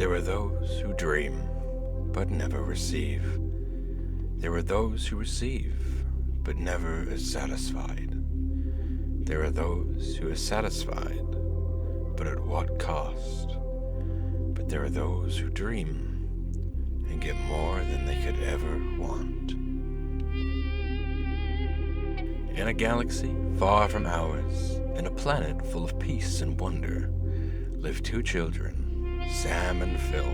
There are those who dream, but never receive. There are those who receive, but never is satisfied. There are those who are satisfied, but at what cost? But there are those who dream and get more than they could ever want. In a galaxy far from ours, in a planet full of peace and wonder, live two children, Sam and Phil,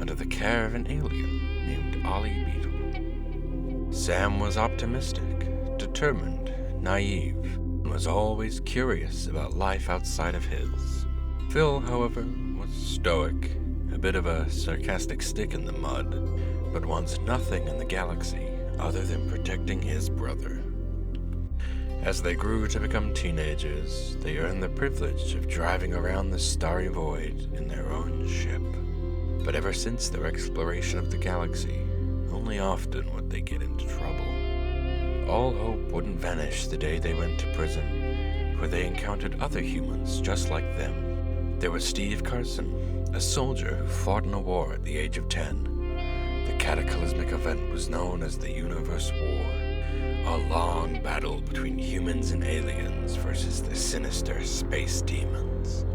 under the care of an alien named Ollie Beatle. Sam was optimistic, determined, naive, and was always curious about life outside of his. Phil, however, was stoic, a bit of a sarcastic stick in the mud, but wants nothing in the galaxy other than protecting his brother. As they grew to become teenagers, they earned the privilege of driving around the starry void in their own ship. But ever since their exploration of the galaxy, only often would they get into trouble. All hope wouldn't vanish the day they went to prison, where they encountered other humans just like them. There was Steve Carson, a soldier who fought in a war at the age of 10. The cataclysmic event was known as the Universe War, a long battle between humans and aliens versus the sinister space demons.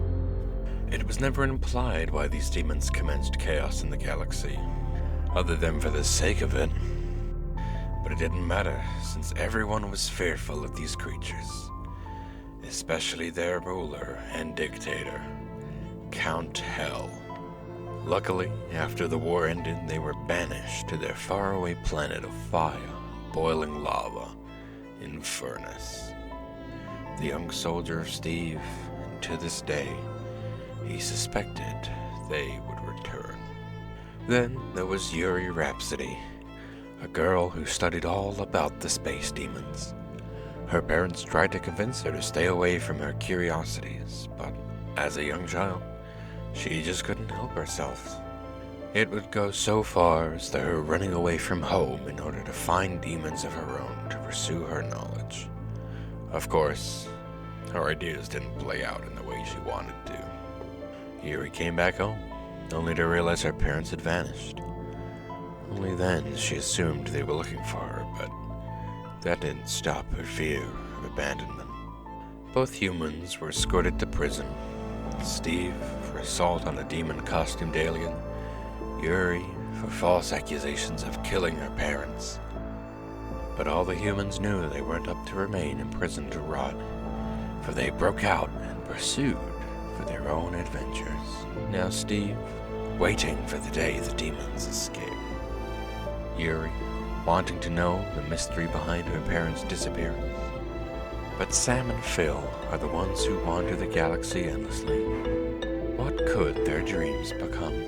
It was never implied why these demons commenced chaos in the galaxy, other than for the sake of it. But it didn't matter, since everyone was fearful of these creatures, especially their ruler and dictator, Count Hell. Luckily, after the war ended, they were banished to their faraway planet of fire, boiling lava, Infernus. The young soldier Steve, and to this day, he suspected they would return. Then there was Yuri Rhapsody, a girl who studied all about the space demons. Her parents tried to convince her to stay away from her curiosities, but as a young child, she just couldn't help herself. It would go so far as to her running away from home in order to find demons of her own to pursue her knowledge. Of course, her ideas didn't play out in the way she wanted to. Yuri came back home, only to realize her parents had vanished. Only then she assumed they were looking for her, but that didn't stop her fear of abandonment. Both humans were escorted to prison. Steve for assault on a demon-costumed alien, Yuri for false accusations of killing her parents. But all the humans knew they weren't up to remain in prison to rot, for they broke out and pursued for their own adventures. Now Steve, waiting for the day the demons escape. Yuri, wanting to know the mystery behind her parents' disappearance. But Sam and Phil are the ones who wander the galaxy endlessly. What could their dreams become?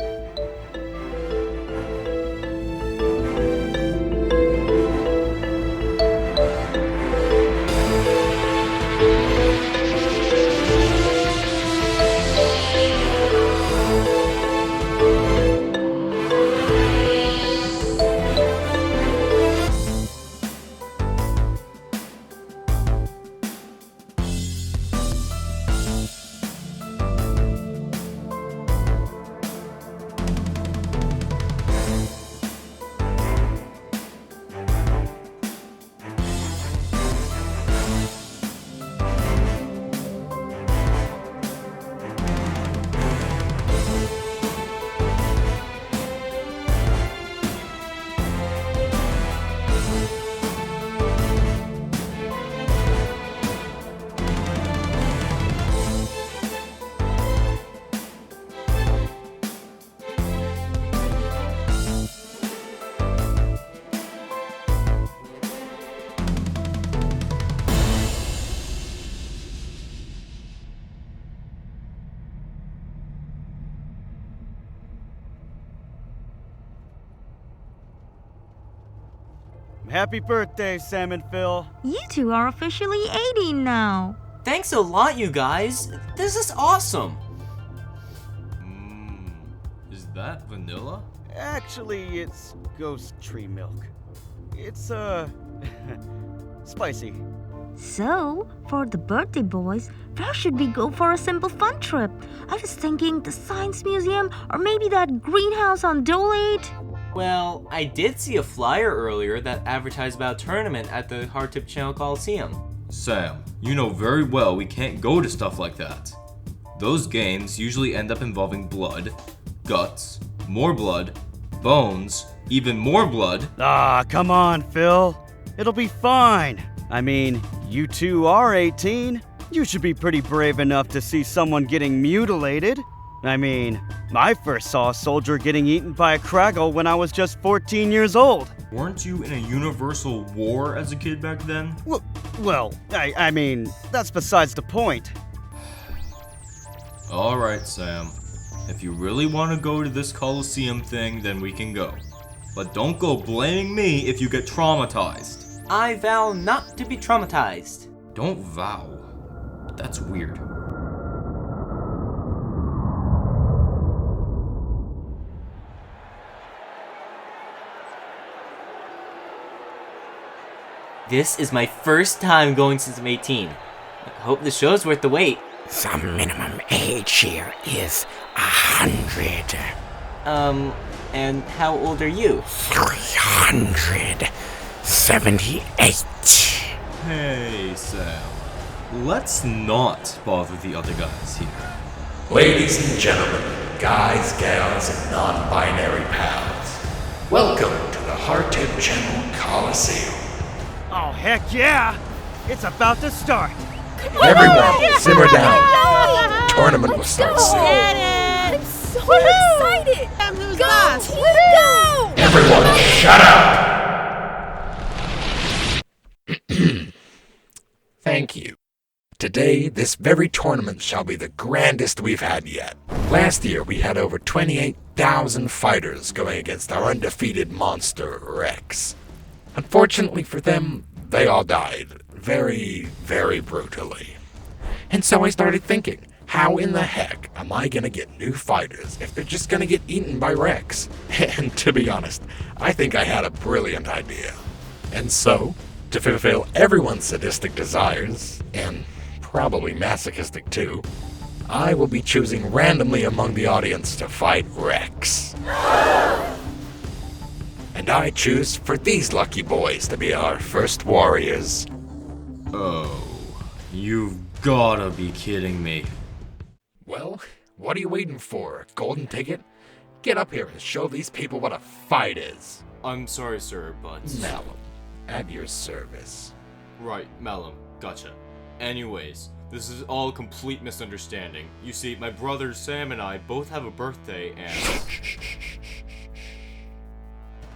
Happy birthday, Sam and Phil. You two are officially 18 now. Thanks a lot, you guys. This is awesome. Is that vanilla? Actually, it's ghost tree milk. It's, spicy. So, for the birthday boys, where should we go for a simple fun trip? I was thinking the Science Museum or maybe that greenhouse on Dolate. Well, I did see a flyer earlier that advertised about a tournament at the Hardtip Channel Coliseum. Sam, you know very well we can't go to stuff like that. Those games usually end up involving blood, guts, more blood, bones, even more blood. Ah, come on, Phil. It'll be fine. I mean, you two are 18. You should be pretty brave enough to see someone getting mutilated. I mean, I first saw a soldier getting eaten by a Kraggle when I was just 14 years old. Weren't you in a universal war as a kid back then? Well, I mean, that's besides the point. Alright, Sam. If you really want to go to this Coliseum thing, then we can go. But don't go blaming me if you get traumatized. I vow not to be traumatized. Don't vow. That's weird. This is my first time going since I'm 18. I hope the show's worth the wait. The minimum age here is 100. And how old are you? 378. Hey, Sam. Let's not bother the other guys here. Ladies and gentlemen, guys, gals, and non-binary pals, welcome to the Hardtip Channel Coliseum. Oh, heck yeah! It's about to start. Everyone, simmer down. The tournament will start soon. I'm so excited! Go! Go! Everyone, shut up! Thank you. Today, this very tournament shall be the grandest we've had yet. Last year, we had over 28,000 fighters going against our undefeated monster, Rex. Unfortunately for them, they all died. Very, very brutally. And so I started thinking, how in the heck am I gonna get new fighters if they're just gonna get eaten by Rex? And to be honest, I think I had a brilliant idea. And so, to fulfill everyone's sadistic desires, and probably masochistic too, I will be choosing randomly among the audience to fight Rex. And I choose for these lucky boys to be our first warriors. Oh, you've gotta be kidding me. Well, what are you waiting for? Golden ticket? Get up here and show these people what a fight is. I'm sorry, sir, but... Malum, at your service. Right, Malum, gotcha. Anyways, this is all a complete misunderstanding. You see, my brother Sam and I both have a birthday and...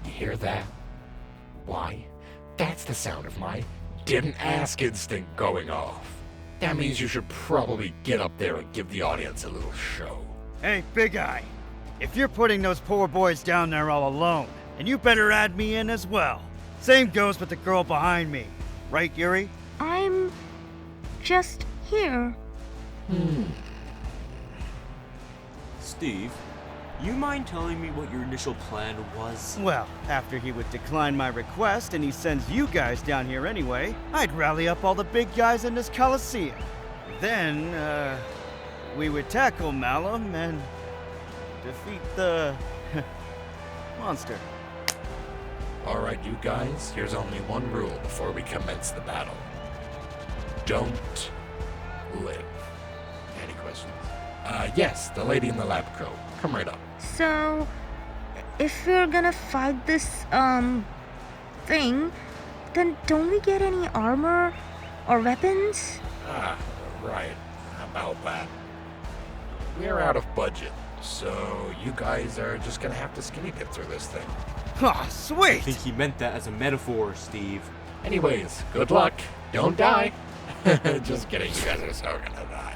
You hear that? Why? That's the sound of my didn't ask instinct going off. That means you should probably get up there and give the audience a little show. Hey, Big Eye. If you're putting those poor boys down there all alone, then you better add me in as well. Same goes with the girl behind me. Right, Yuri? I'm just here. Steve, you mind telling me what your initial plan was? Well, after he would decline my request and he sends you guys down here anyway, I'd rally up all the big guys in this Coliseum. Then, we would tackle Malum and defeat the monster. Alright, you guys, here's only one rule before we commence the battle. Don't live. Any questions? Yes, the lady in the lab coat. Come right up. So, if we're gonna fight this, thing, then don't we get any armor or weapons? Right. About that. We're out of budget, so you guys are just gonna have to skinny dip through this thing. Ah, I sweet! think he meant that as a metaphor, Steve. Anyways, good luck. Don't die. Just kidding, you guys are so gonna die.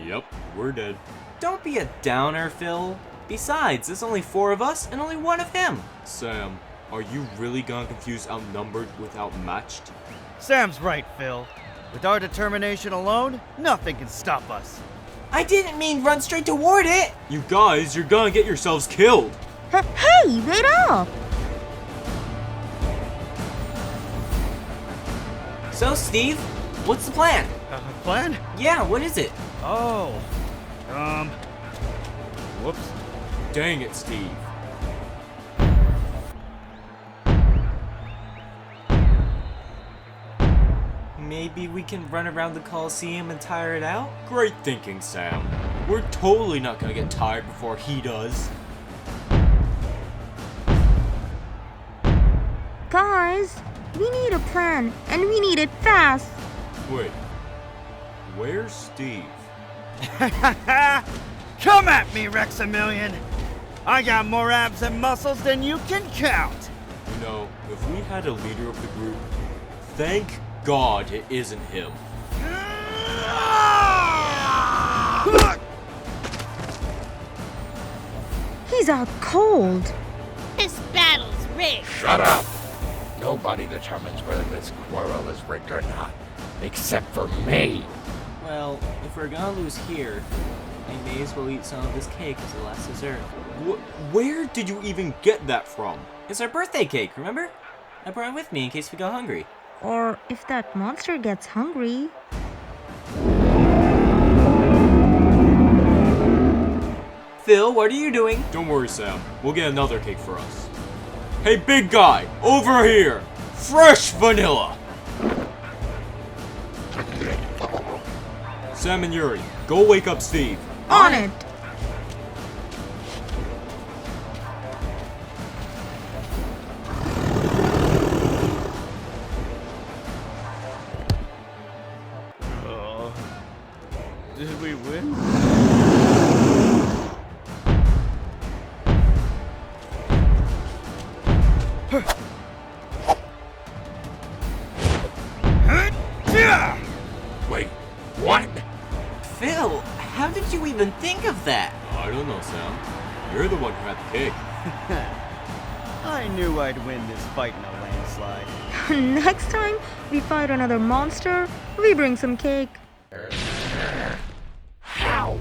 Yep, we're dead. Don't be a downer, Phil. Besides, there's only 4 of us and only 1 of him. Sam, are you really gonna confuse outnumbered with outmatched? Sam's right, Phil. With our determination alone, nothing can stop us. I didn't mean run straight toward it! You guys, you're gonna get yourselves killed. Hey, wait up! So, Steve, what's the plan? Plan? Yeah, what is it? Oh. Whoops. Dang it, Steve. Maybe we can run around the Coliseum and tire it out? Great thinking, Sam. We're totally not gonna get tired before he does. Guys, we need a plan, and we need it fast. Wait, where's Steve? Come at me, Rexamillion! I got more abs and muscles than you can count! You know, if we had a leader of the group, thank God it isn't him. He's out cold. This battle's rigged. Shut up! Nobody determines whether this quarrel is rigged or not, except for me. Well, if we're gonna lose here, I may as well eat some of this cake as the last dessert. Where did you even get that from? It's our birthday cake, remember? I brought it with me in case we got hungry. Or if that monster gets hungry. Phil, what are you doing? Don't worry, Sam. We'll get another cake for us. Hey, big guy! Over here! Fresh vanilla! Sam and Yuri, go wake up Steve. On it! Did we win? Wait, what? Phil, how did you even think of that? I don't know, Sam. You're the one who had the cake. I knew I'd win this fight in a landslide. Next time we fight another monster, we bring some cake. How?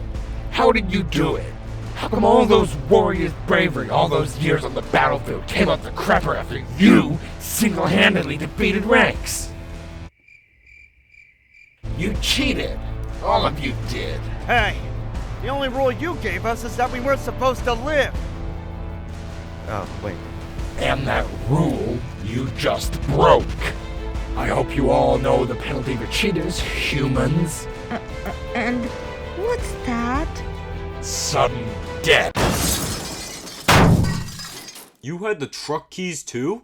How did you do it? How come all those warriors' bravery, all those years on the battlefield came up the crapper after you single-handedly defeated Ranks? You cheated. All of you did. Hey, the only rule you gave us is that we weren't supposed to live. Oh, wait. And that rule you just broke. I hope you all know the penalty for cheaters, humans. And what's that? Sudden death. You had the truck keys too?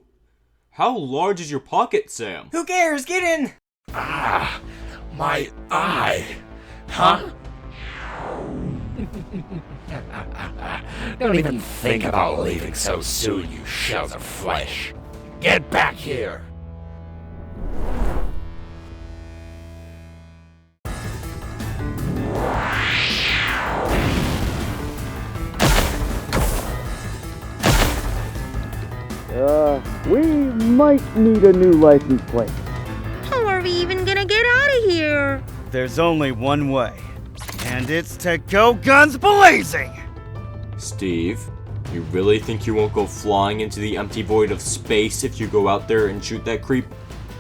How large is your pocket, Sam? Who cares? Get in! Ah, my eye. Huh? Don't even think about leaving so soon, you shells of flesh. Get back here! We might need a new license plate. How are we even gonna get out of here? There's only one way, and it's to go guns blazing! Steve, you really think you won't go flying into the empty void of space if you go out there and shoot that creep?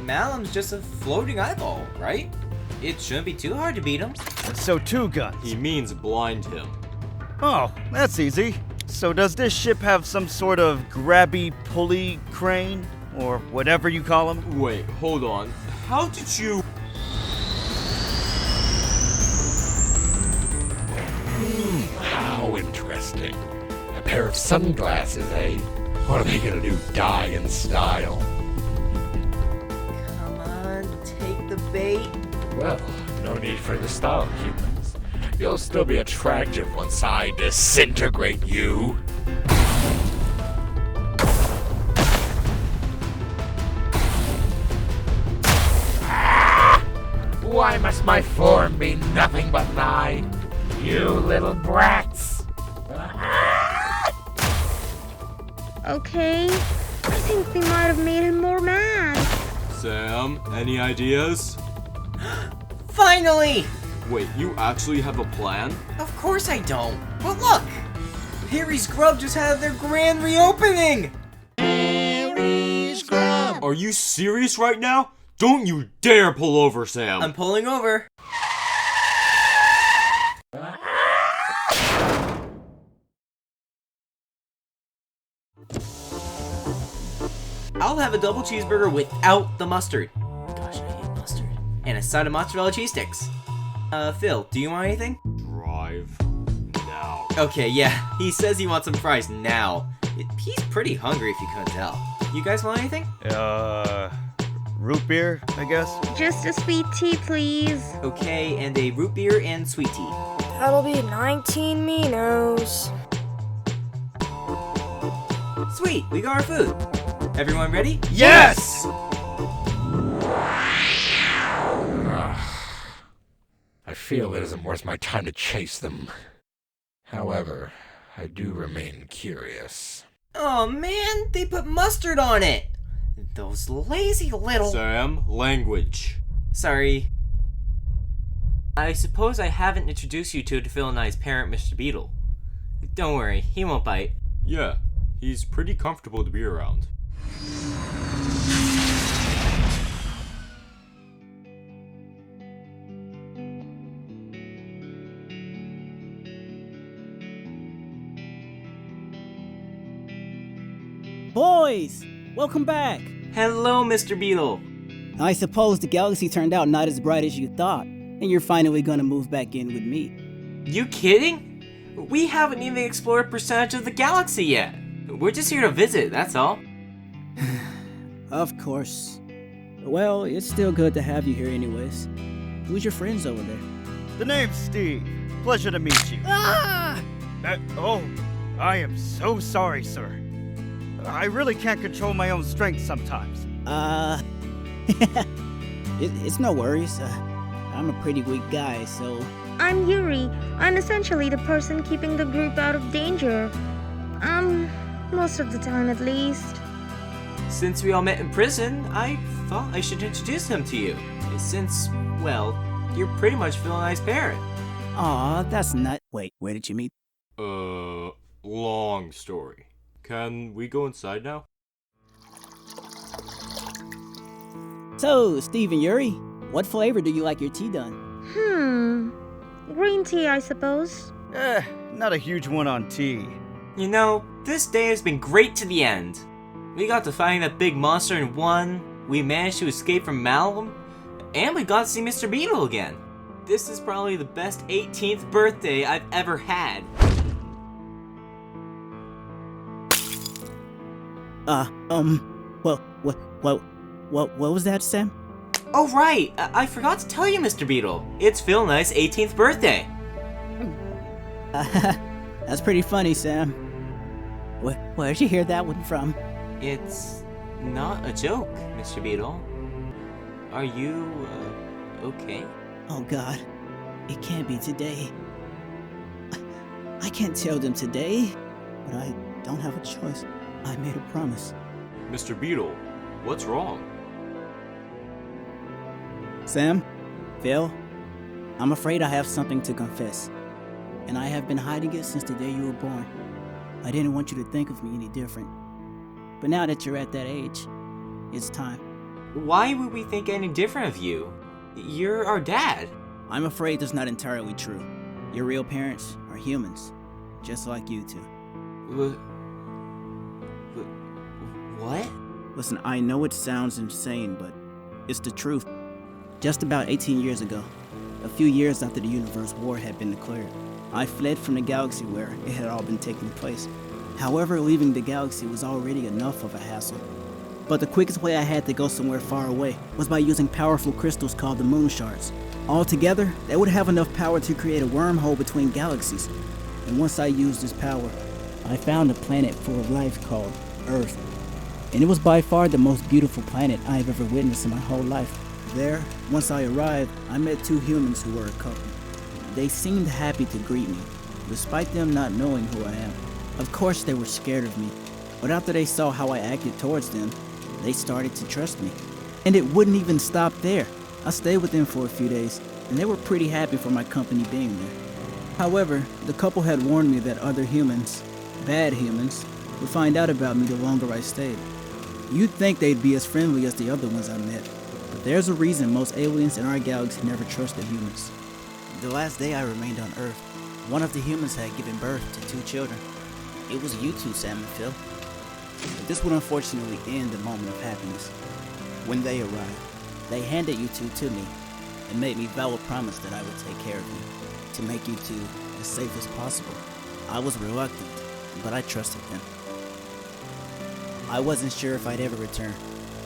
Malum's just a floating eyeball, right? It shouldn't be too hard to beat him. So 2 guns. He means blind him. Oh, that's easy. So does this ship have some sort of grabby pulley crane? Or whatever you call them? Wait, hold on. How did you... How interesting. A pair of sunglasses, eh? What are they gonna do, die in style? Come on, take the bait. Well, no need for the style, humans. You'll still be attractive once I disintegrate you. Why must my form be nothing but an eye? You little brats! Okay, I think we might have made him more mad. Sam, any ideas? Finally! Wait, you actually have a plan? Of course I don't. But look! Harry's Grub just had their grand reopening! Harry's Grub. Are you serious right now? Don't you dare pull over, Sam! I'm pulling over. I'll have a double cheeseburger without the mustard. Gosh, I hate mustard. And a side of mozzarella cheese sticks. Phil, do you want anything? Drive now. Okay, yeah, he says he wants some fries now. He's pretty hungry if you couldn't tell. You guys want anything? Root beer, I guess? Just a sweet tea, please. Okay, and a root beer and sweet tea. That'll be 19 Minos. Sweet, we got our food. Everyone ready? Yes! I feel it isn't worth my time to chase them. However, I do remain curious. Oh man, they put mustard on it! Those lazy little... Sam, language. Sorry. I suppose I haven't introduced you to Phil and I's parent, Mr. Beatle. Don't worry, he won't bite. Yeah, he's pretty comfortable to be around. Boys, welcome back. Hello, Mr. Beatle. I suppose the galaxy turned out not as bright as you thought, and you're finally gonna move back in with me. You kidding? We haven't even explored a percentage of the galaxy yet. We're just here to visit, that's all. Of course. Well, it's still good to have you here anyways. Who's your friends over there? The name's Steve. Pleasure to meet you. Ah! I am so sorry, sir. I really can't control my own strength sometimes. It's no worries. I'm a pretty weak guy, so... I'm Yuri. I'm essentially the person keeping the group out of danger. Most of the time at least. Since we all met in prison, I thought I should introduce him to you. Since, well, you're pretty much Phil and I's parent. Aw, that's not... Wait, where did you meet? Long story. Can we go inside now? So, Steve and Yuri, what flavor do you like your tea done? Green tea, I suppose. Not a huge one on tea. You know, this day has been great to the end. We got to find that big monster in one, we managed to escape from Malum, and we got to see Mr. Beatle again. This is probably the best 18th birthday I've ever had. What was that, Sam? Oh right, I forgot to tell you, Mr. Beatle. It's Phil and I's 18th birthday. That's pretty funny, Sam. Where'd you hear that one from? It's not a joke, Mr. Beatle. Are you, okay? Oh God, it can't be today. I can't tell them today, but I don't have a choice. I made a promise. Mr. Beatle, what's wrong? Sam, Phil, I'm afraid I have something to confess. And I have been hiding it since the day you were born. I didn't want you to think of me any different. But now that you're at that age, it's time. Why would we think any different of you? You're our dad. I'm afraid that's not entirely true. Your real parents are humans, just like you two. What? Listen, I know it sounds insane, but it's the truth. Just about 18 years ago, a few years after the universe war had been declared, I fled from the galaxy where it had all been taking place. However, leaving the galaxy was already enough of a hassle. But the quickest way I had to go somewhere far away was by using powerful crystals called the Moon Shards. Altogether, they would have enough power to create a wormhole between galaxies. And once I used this power, I found a planet full of life called Earth. And it was by far the most beautiful planet I have ever witnessed in my whole life. There, once I arrived, I met two humans who were a couple. They seemed happy to greet me, despite them not knowing who I am. Of course they were scared of me, but after they saw how I acted towards them, they started to trust me. And it wouldn't even stop there. I stayed with them for a few days, and they were pretty happy for my company being there. However, the couple had warned me that other humans, bad humans, would find out about me the longer I stayed. You'd think they'd be as friendly as the other ones I met, but there's a reason most aliens in our galaxy never trust the humans. The last day I remained on Earth, one of the humans had given birth to 2 children. It was you two, Sam and Phil. But this would unfortunately end the moment of happiness. When they arrived, they handed you two to me and made me vow a promise that I would take care of you, to make you two as safe as possible. I was reluctant, but I trusted them. I wasn't sure if I'd ever return,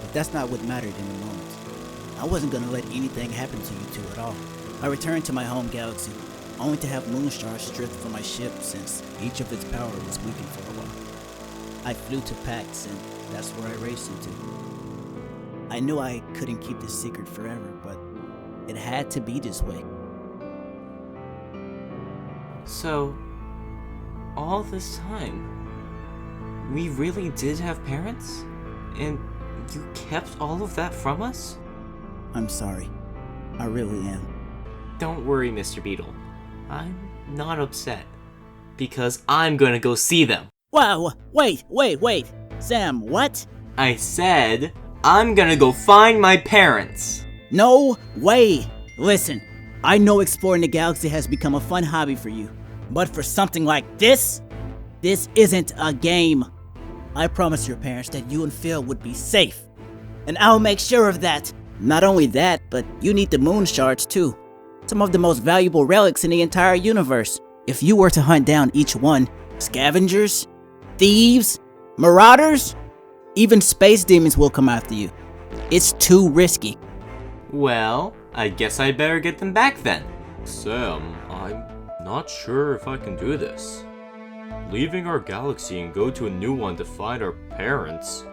but that's not what mattered in the moment. I wasn't gonna let anything happen to you two at all. I returned to my home galaxy, only to have Moon Shards stripped from my ship since each of its power was weakened for a while. I flew to Pax, and that's where I raced you to. I knew I couldn't keep this secret forever, but it had to be this way. So, all this time, we really did have parents? And you kept all of that from us? I'm sorry. I really am. Don't worry, Mr. Beatle. I'm not upset. Because I'm gonna go see them. Wow, wait. Sam, what? I said, I'm gonna go find my parents. No way! Listen, I know exploring the galaxy has become a fun hobby for you. But for something like this isn't a game. I promised your parents that you and Phil would be safe. And I'll make sure of that. Not only that, but you need the Moon Shards too. Some of the most valuable relics in the entire universe. If you were to hunt down each one, scavengers, thieves, marauders, even space demons will come after you. It's too risky. Well, I guess I better get them back then. Sam, I'm not sure if I can do this. Leaving our galaxy and go to a new one to find our parents.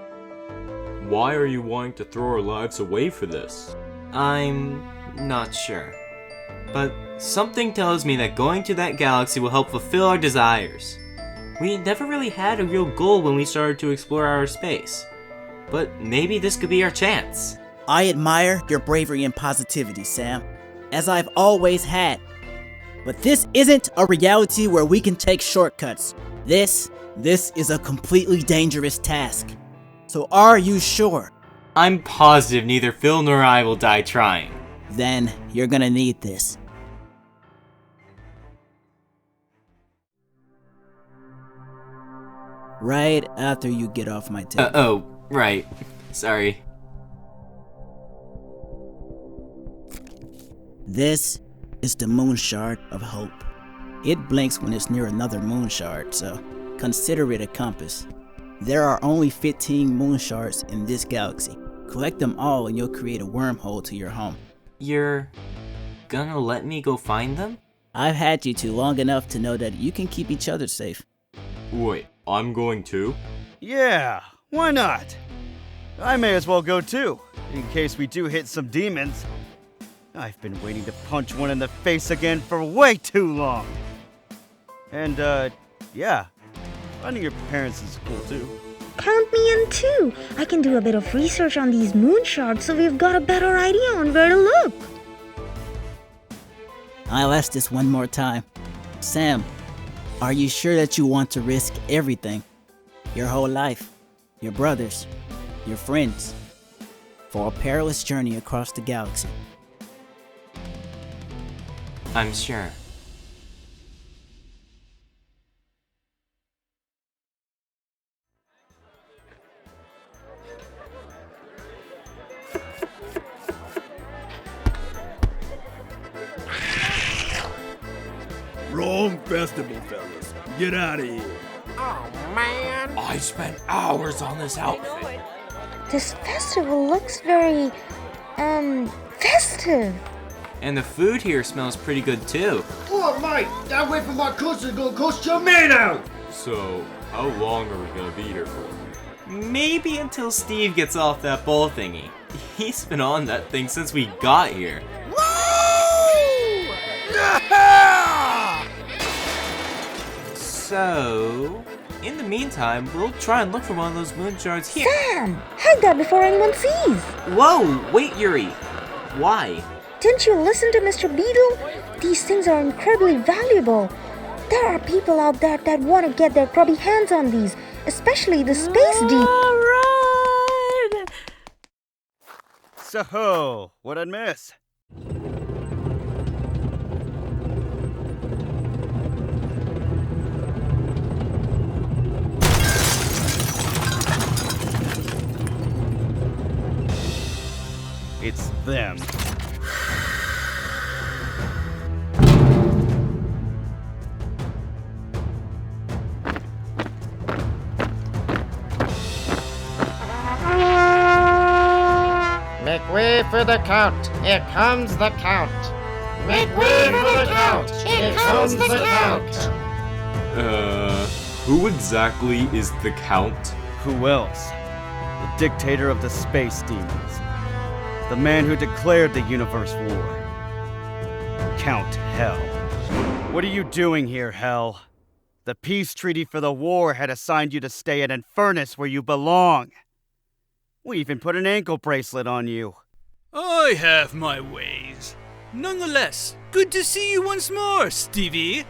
Why are you wanting to throw our lives away for this? I'm not sure. But something tells me that going to that galaxy will help fulfill our desires. We never really had a real goal when we started to explore outer space. But maybe this could be our chance. I admire your bravery and positivity, Sam, as I've always had. But this isn't a reality where we can take shortcuts. This is a completely dangerous task. So are you sure? I'm positive neither Phil nor I will die trying. Then you're gonna need this. Right after you get off my table. Oh, right. Sorry. This is the Moon Shard of Hope. It blinks when it's near another Moon Shard, so consider it a compass. There are only 15 Moon Shards in this galaxy. Collect them all and you'll create a wormhole to your home. You're gonna let me go find them? I've had you two long enough to know that you can keep each other safe. Wait, I'm going too? Yeah, why not? I may as well go too, in case we do hit some demons. I've been waiting to punch one in the face again for way too long. And, yeah, finding your parents is cool too. Count me in too. I can do a bit of research on these moon shards so we've got a better idea on where to look. I'll ask this one more time. Sam, are you sure that you want to risk everything? Your whole life, your brothers, your friends, for a perilous journey across the galaxy? I'm sure. Wrong festival, fellas. Get out of here. Oh, man. I spent hours on this outfit. This festival looks very, festive. And the food here smells pretty good too. Oh, mate, that way from my cousin's gonna cost your man out. So, how long are we gonna be here for? Maybe until Steve gets off that ball thingy. He's been on that thing since we got here. Woo! So, In the meantime, we'll try and look for one of those moon shards here. Sam! Hide that before anyone sees! Whoa! Wait, Yuri! Why? Didn't you listen to Mr. Beatle? These things are incredibly valuable. There are people out there that want to get their grubby hands on these, especially the space demon. Alright! So, what'd I miss? It's them. Make way for the count. Here comes the count. Make way for the count. Here comes the count. Who exactly is the Count? Who else? The dictator of the space demons. The man who declared the universe war. Count Hell. What are you doing here, Hell? The peace treaty for the war had assigned you to stay at Infernus where you belong. We even put an ankle bracelet on you. I have my ways. Nonetheless, good to see you once more, Stevie.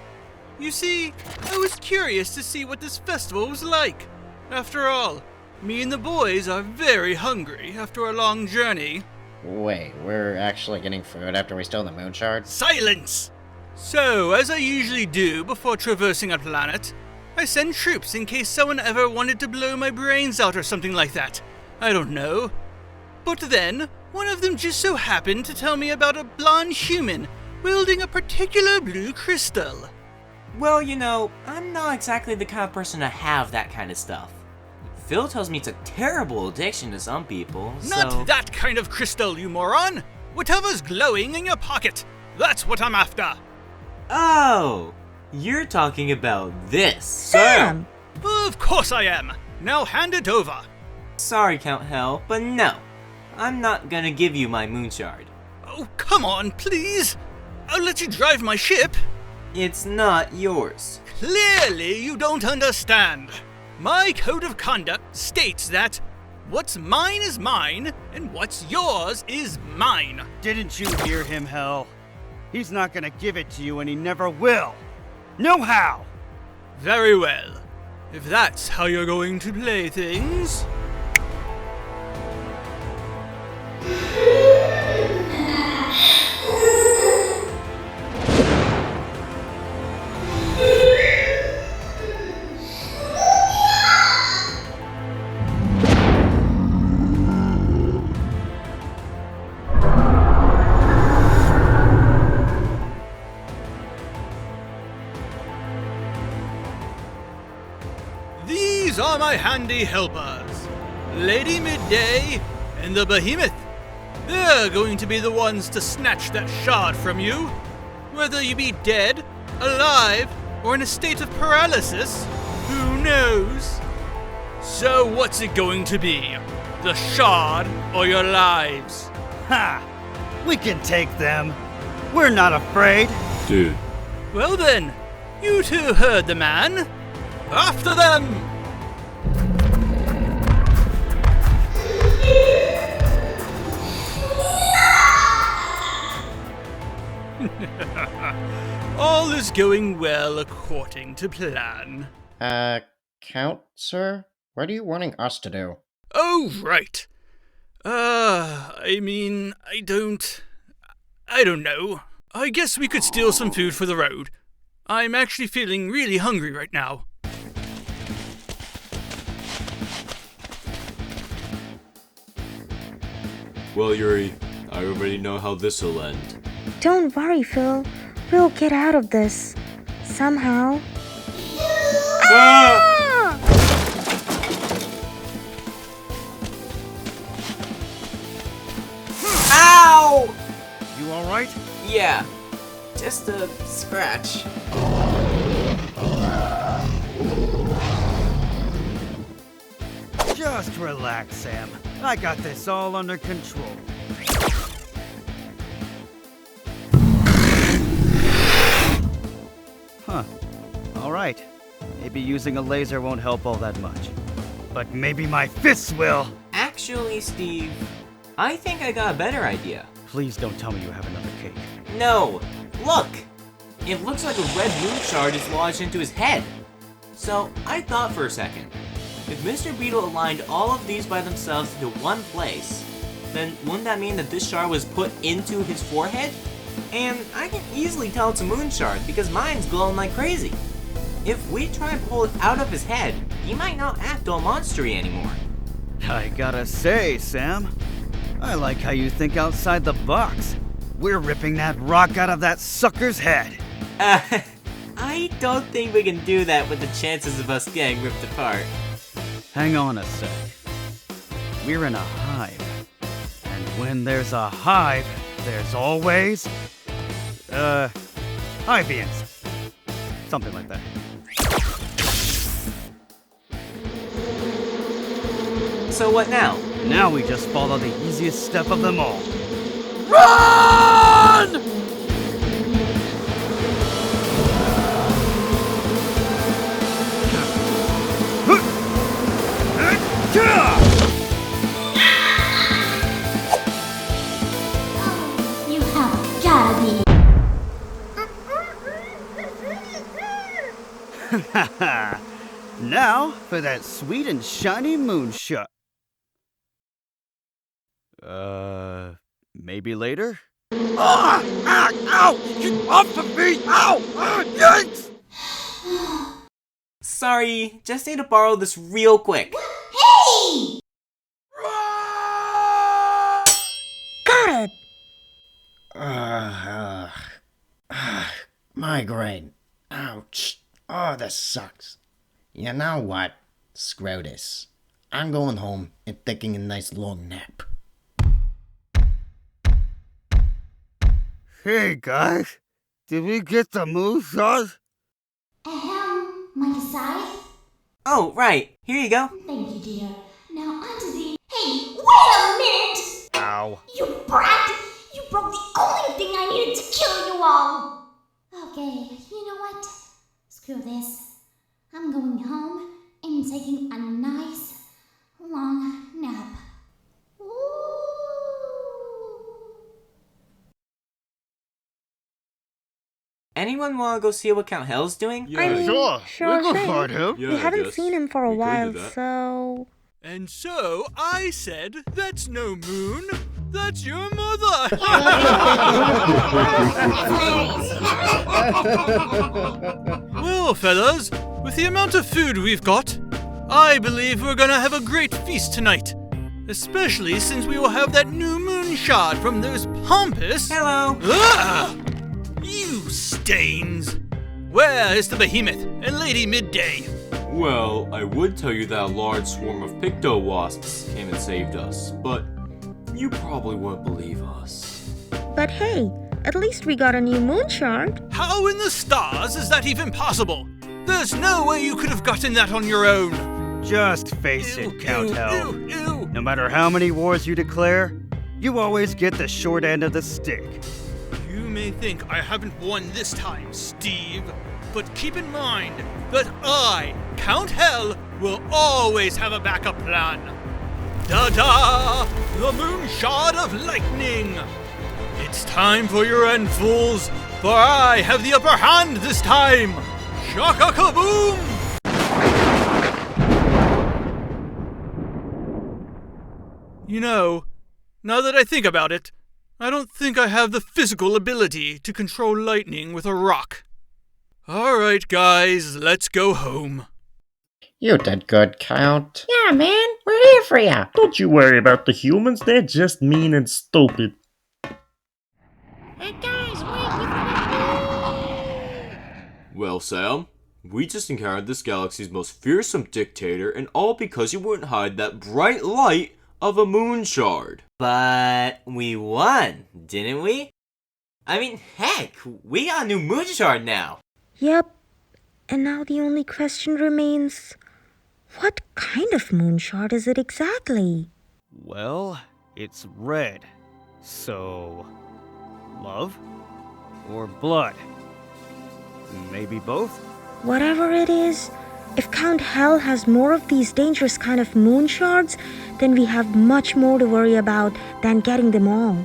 You see, I was curious to see what this festival was like. After all, me and the boys are very hungry after a long journey. Wait, we're actually getting food after we stole the Moon Shards? Silence! So, as I usually do before traversing a planet, I send troops in case someone ever wanted to blow my brains out or something like that. I don't know. But then, one of them just so happened to tell me about a blonde human wielding a particular blue crystal. Well, you know, I'm not exactly the kind of person to have that kind of stuff. Phil tells me it's a terrible addiction to some people, so... Not that kind of crystal, you moron! Whatever's glowing in your pocket, that's what I'm after! Oh! You're talking about this. Sam! Of course I am! Now hand it over! Sorry, Count Hell, but no. I'm not gonna give you my moon shard. Oh, come on, please! I'll let you drive my ship! It's not yours. Clearly you don't understand. My code of conduct states that what's mine is mine, and what's yours is mine. Didn't you hear him, Hell? He's not gonna give it to you, and he never will. No how! Very well. If that's how you're going to play things... These are my handy helpers, Lady Midday and the Behemoth. They're going to be the ones to snatch that shard from you. Whether you be dead, alive, or in a state of paralysis, who knows? So what's it going to be? The shard or your lives? Ha! We can take them. We're not afraid. Dude. Well then, you two heard the man. After them! All is going well according to plan. Count, sir? What are you wanting us to do? Oh, right. I don't know. I guess we could steal some food for the road. I'm actually feeling really hungry right now. Well, Yuri, I already know how this'll end. Don't worry, Phil. We'll get out of this. Somehow. Ah! Ow! You alright? Yeah, just a scratch. Just relax, Sam. I got this all under control. Huh. Alright. Maybe using a laser won't help all that much. But maybe my fists will! Actually, Steve, I think I got a better idea. Please don't tell me you have another cake. No! Look! It looks like a red moon shard is lodged into his head. So, I thought for a second. If Mr. Beetle aligned all of these by themselves into one place, then wouldn't that mean that this shard was put into his forehead? And I can easily tell it's a moon shard because mine's glowing like crazy. If we try and pull it out of his head, he might not act all monstery anymore. I gotta say, Sam, I like how you think outside the box. We're ripping that rock out of that sucker's head. I don't think we can do that with the chances of us getting ripped apart. Hang on a sec. We're in a hive. And when there's a hive, there's always... Hivians. Something like that. So what now? Now we just follow the easiest step of them all. Run! You have gotta be. Now for that sweet and shiny moonshot. Maybe later? Ow! Get off of me! Ow! Yikes! Sorry, just need to borrow this real quick. Hey! Got it! Migraine. Ouch. Oh, this sucks. You know what? Screw this. I'm going home and taking a nice long nap. Hey guys, did we get the moon shot? My size? Oh, right. Here you go. Thank you, dear. Now onto the... Hey, wait a minute! Ow. You brat! You broke the only thing I needed to kill you all! Okay, you know what? Screw this. I'm going home and taking a nice, long nap. Anyone want to go see what Count Hell's doing? I mean, sure we can thing. find him. We haven't seen him for a We could do while, that. so... And so I said, that's no moon, that's your mother. Well, fellas, with the amount of food we've got, I believe we're gonna have a great feast tonight. Especially since we will have that new moon shard from those pompous... Hello. Ah! You stains! Where is the behemoth and Lady Midday? Well, I would tell you that a large swarm of picto wasps came and saved us, but you probably won't believe us. But hey, at least we got a new moon shard. How in the stars is that even possible? There's no way you could have gotten that on your own. Just face it, Count Hell. Ew. No matter how many wars you declare, you always get the short end of the stick. You may think I haven't won this time, Steve, but keep in mind that I, Count Hell, will always have a backup plan. Da-da! The moon shard of lightning! It's time for your end, fools, for I have the upper hand this time! Shaka-kaboom! You know, now that I think about it, I don't think I have the physical ability to control lightning with a rock. Alright, guys, let's go home. You did good, Count. Yeah, man, we're here for ya. Don't you worry about the humans, they're just mean and stupid. Hey guys, Well, Sam, we just encountered this galaxy's most fearsome dictator, and all because you wouldn't hide that bright light of a moon shard. But we won, didn't we? I mean, heck, we got a new moon shard now. Yep. And now the only question remains, what kind of moon shard is it exactly? Well, it's red. So, love or blood? Maybe both? Whatever it is, If Count Hell has more of these dangerous kind of moon shards, then we have much more to worry about than getting them all.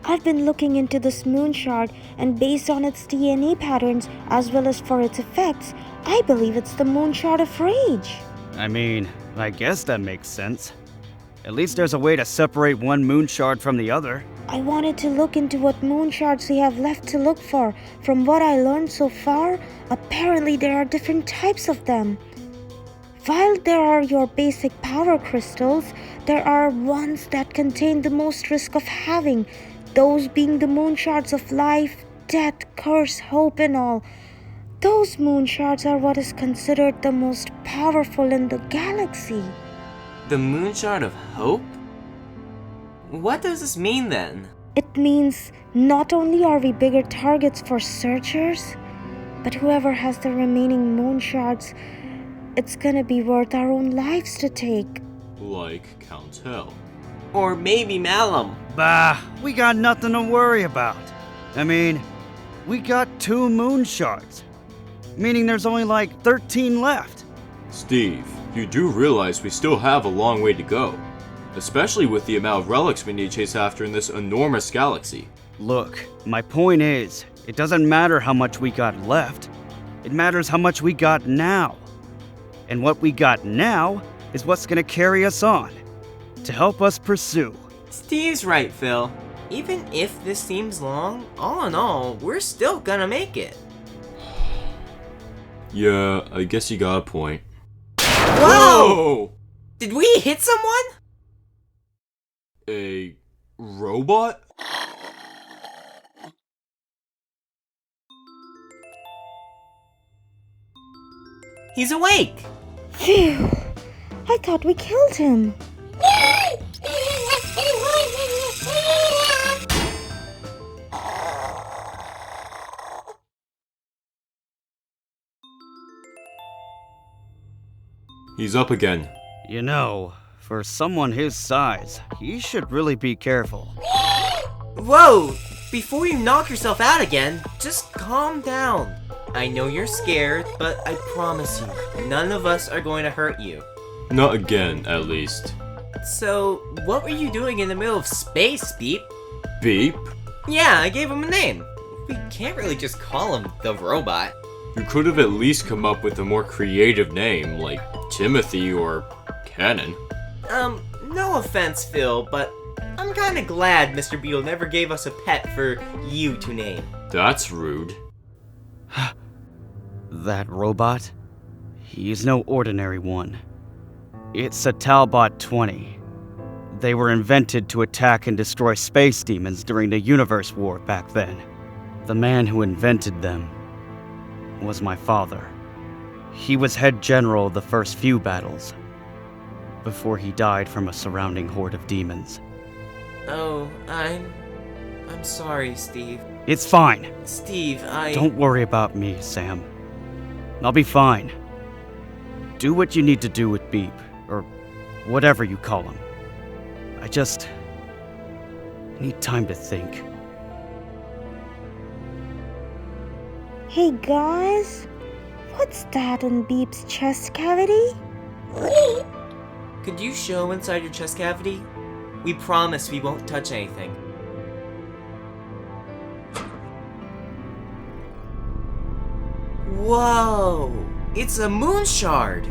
I've been looking into this moon shard, and based on its DNA patterns as well as for its effects, I believe it's the moon shard of rage. I mean, I guess that makes sense. At least there's a way to separate one moon shard from the other. I wanted to look into what moon shards we have left to look for. From what I learned so far, apparently there are different types of them. While there are your basic power crystals, there are ones that contain the most risk of having, those being the moon shards of life, death, curse, hope, and all. Those moon shards are what is considered the most powerful in the galaxy. The moon shard of hope? What does this mean then? It means not only are we bigger targets for searchers, but whoever has the remaining moon shards, it's gonna be worth our own lives to take. Like Count Hell. Or maybe Malum. Bah, we got nothing to worry about. I mean, we got 2 moon shards, meaning there's only like 13 left. Steve, you do realize we still have a long way to go, especially with the amount of relics we need to chase after in this enormous galaxy. Look, my point is, it doesn't matter how much we got left. It matters how much we got now. And what we got now is what's gonna carry us on, to help us pursue. Steve's right, Phil. Even if this seems long, all in all, we're still gonna make it. Yeah, I guess you got a point. Whoa! Did we hit someone? A robot? He's awake! Phew! I thought we killed him. He's up again. You know, for someone his size, he should really be careful. Whoa! Before you knock yourself out again, just calm down. I know you're scared, but I promise you, none of us are going to hurt you. Not again, at least. So, what were you doing in the middle of space, Beep? Beep? Yeah, I gave him a name. We can't really just call him the robot. You could have at least come up with a more creative name, like Timothy or Cannon. No offense, Phil, but I'm kinda glad Mr. Beatle never gave us a pet for you to name. That's rude. That robot? He's no ordinary one. It's a Talbot 20. They were invented to attack and destroy space demons during the Universe War back then. The man who invented them was my father. He was head general of the first few battles, before he died from a surrounding horde of demons. Oh, I'm sorry, Steve. It's fine. Steve, Don't worry about me, Sam. I'll be fine. Do what you need to do with Beep, or whatever you call him. I just need time to think. Hey guys, what's that in Beep's chest cavity? Could you show inside your chest cavity? We promise we won't touch anything. Whoa! It's a moon shard!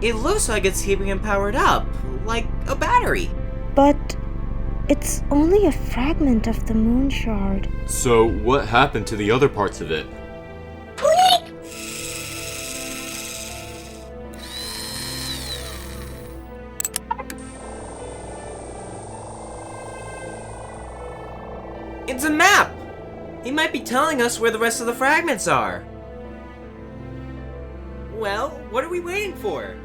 It looks like it's keeping him powered up, like a battery. But it's only a fragment of the moon shard. So, what happened to the other parts of it? It's a map! He might be telling us where the rest of the fragments are. Well, what are we waiting for?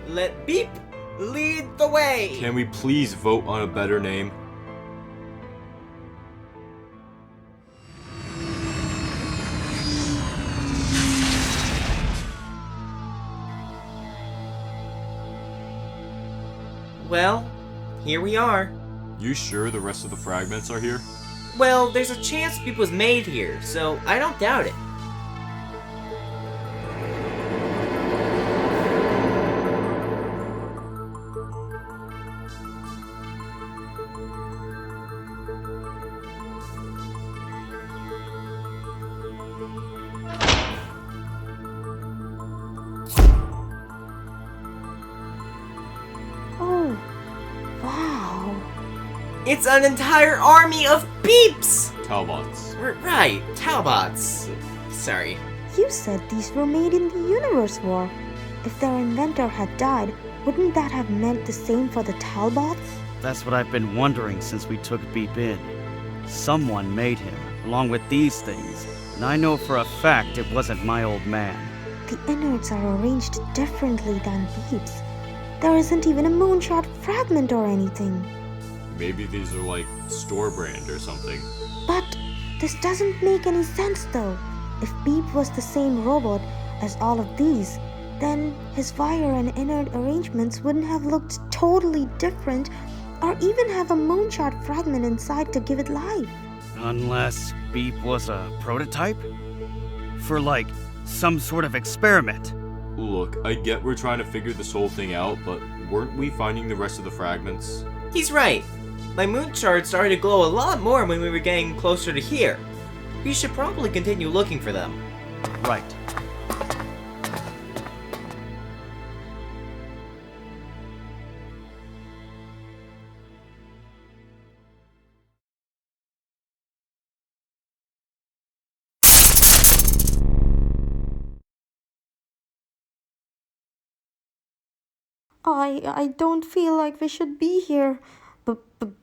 Let Beep lead the way! Can we please vote on a better name? Well, here we are. You sure the rest of the fragments are here? Well, there's a chance Beep was made here, so I don't doubt it. Oh, wow. It's an entire army of Beeps! Talbots. Right, Talbots. Sorry. You said these were made in the Universe War. If their inventor had died, wouldn't that have meant the same for the Talbots? That's what I've been wondering since we took Beep in. Someone made him, along with these things, and I know for a fact it wasn't my old man. The innards are arranged differently than Beep's. There isn't even a Moon Shard fragment or anything. Maybe these are like store brand or something. But this doesn't make any sense though. If Beep was the same robot as all of these, then his wire and innard arrangements wouldn't have looked totally different or even have a Moon Shard fragment inside to give it life. Unless Beep was a prototype? For like, some sort of experiment. Look, I get we're trying to figure this whole thing out, but weren't we finding the rest of the fragments? He's right. My moon shard started to glow a lot more when we were getting closer to here. We should probably continue looking for them. Right. I don't feel like we should be here.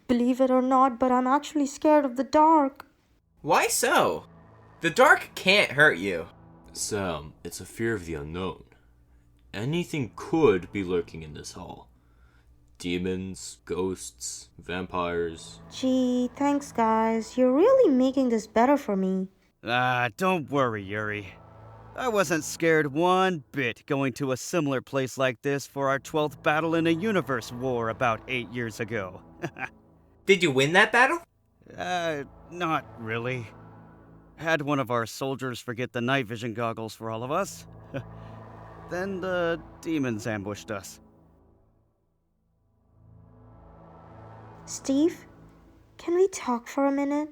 Believe it or not, but I'm actually scared of the dark. Why so? The dark can't hurt you. Sam, it's a fear of the unknown. Anything could be lurking in this hall. Demons, ghosts, vampires. Gee, thanks guys. You're really making this better for me. Don't worry, Yuri. I wasn't scared one bit going to a similar place like this for our 12th battle in a universe war about 8 years ago. Did you win that battle? Not really. Had one of our soldiers forget the night vision goggles for all of us. Then the demons ambushed us. Steve, can we talk for a minute?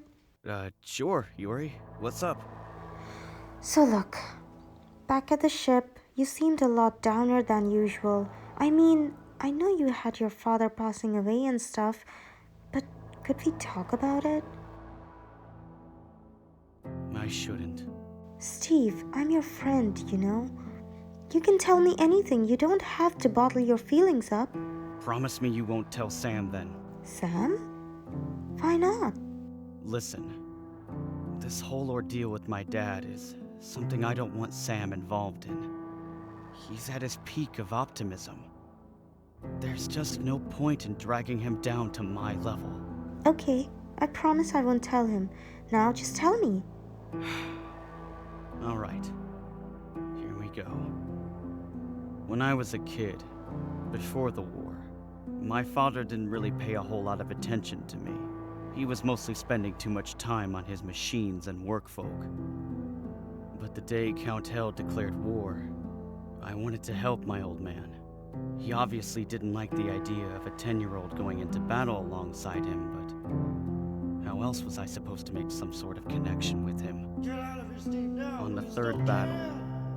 Sure, Yuri. What's up? So look, back at the ship, you seemed a lot downer than usual. I mean, I know you had your father passing away and stuff, but could we talk about it? I shouldn't. Steve, I'm your friend, you know? You can tell me anything. You don't have to bottle your feelings up. Promise me you won't tell Sam then. Sam? Why not? Listen, this whole ordeal with my dad is something I don't want Sam involved in. He's at his peak of optimism. There's just no point in dragging him down to my level. Okay, I promise I won't tell him. Now just tell me. All right, here we go. When I was a kid, before the war, my father didn't really pay a whole lot of attention to me. He was mostly spending too much time on his machines and workfolk. But the day Count Hell declared war, I wanted to help my old man. He obviously didn't like the idea of a 10-year-old going into battle alongside him, but how else was I supposed to make some sort of connection with him? Get out of here, Steve, now! On the third battle,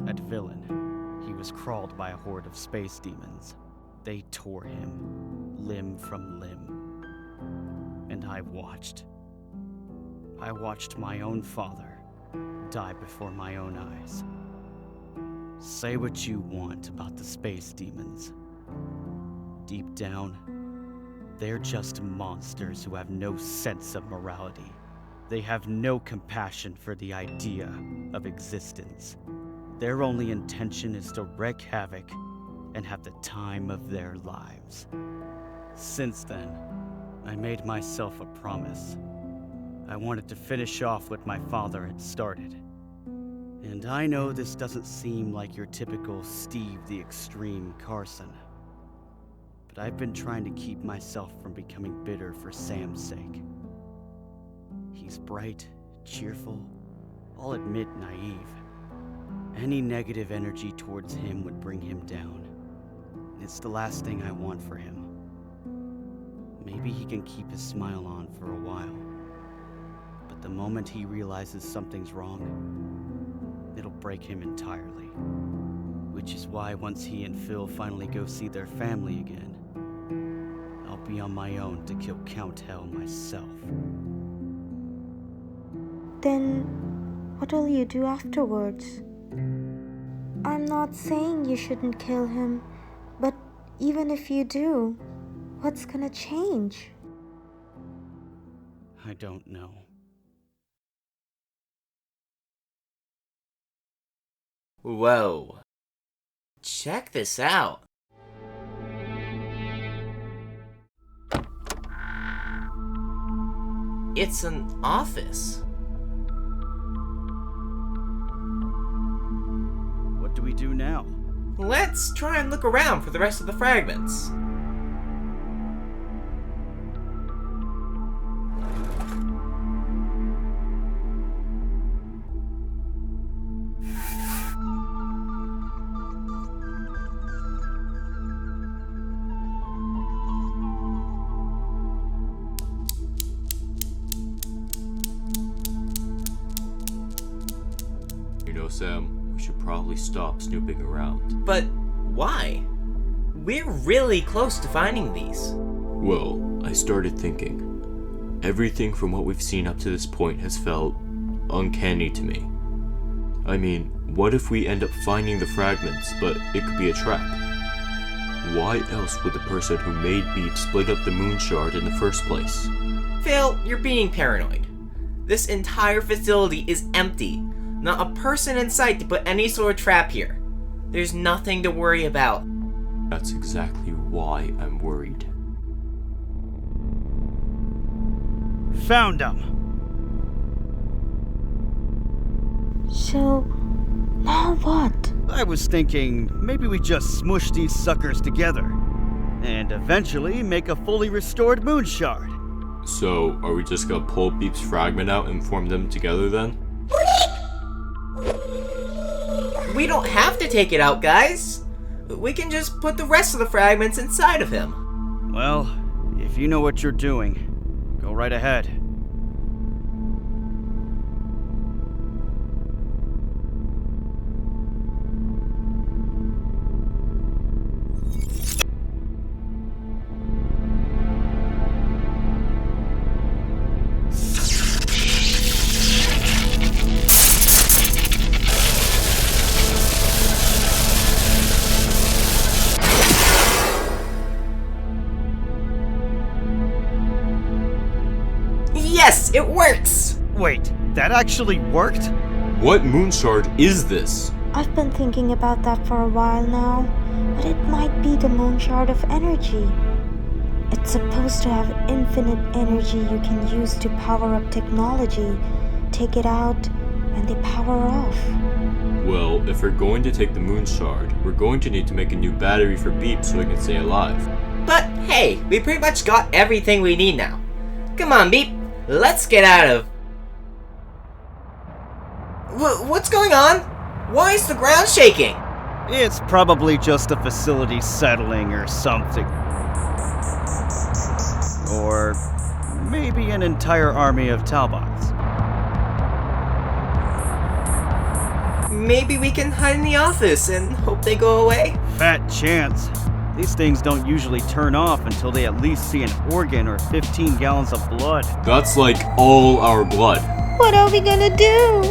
at Villain, he was crawled by a horde of space demons. They tore him, limb from limb. And I watched. I watched my own father die before my own eyes. Say what you want about the space demons. Deep down, they're just monsters who have no sense of morality. They have no compassion for the idea of existence. Their only intention is to wreak havoc and have the time of their lives. Since then, I made myself a promise. I wanted to finish off what my father had started. And I know this doesn't seem like your typical Steve the Extreme Carson. But I've been trying to keep myself from becoming bitter for Sam's sake. He's bright, cheerful, I'll admit naive. Any negative energy towards him would bring him down. It's the last thing I want for him. Maybe he can keep his smile on for a while. But the moment he realizes something's wrong, it'll break him entirely. Which is why once he and Phil finally go see their family again, I'll be on my own to kill Count Hell myself. Then, what will you do afterwards? I'm not saying you shouldn't kill him, but even if you do, what's gonna change? I don't know. Whoa. Check this out. It's an office. What do we do now? Let's try and look around for the rest of the fragments. Sam, we should probably stop snooping around. But why? We're really close to finding these. Well, I started thinking. Everything from what we've seen up to this point has felt uncanny to me. I mean, what if we end up finding the fragments, but it could be a trap? Why else would the person who made Beep split up the Moon Shard in the first place? Phil, you're being paranoid. This entire facility is empty. Not a person in sight to put any sort of trap here. There's nothing to worry about. That's exactly why I'm worried. Found them! So, now what? I was thinking maybe we just smush these suckers together and eventually make a fully restored Moon Shard. So, are we just gonna pull Beep's fragment out and form them together then? We don't have to take it out, guys. We can just put the rest of the fragments inside of him. Well, if you know what you're doing, go right ahead. Yes, it works! Wait, that actually worked? What Moon Shard is this? I've been thinking about that for a while now, but it might be the Moon Shard of energy. It's supposed to have infinite energy you can use to power up technology. Take it out, and they power off. Well, if we're going to take the Moon Shard, we're going to need to make a new battery for Beep so he can stay alive. But hey, we pretty much got everything we need now. Come on, Beep. Let's get out of... What's going on? Why is the ground shaking? It's probably just a facility settling or something. Or maybe an entire army of Talbots. Maybe we can hide in the office and hope they go away? Fat chance. These things don't usually turn off until they at least see an organ or 15 gallons of blood. That's like all our blood. What are we gonna do?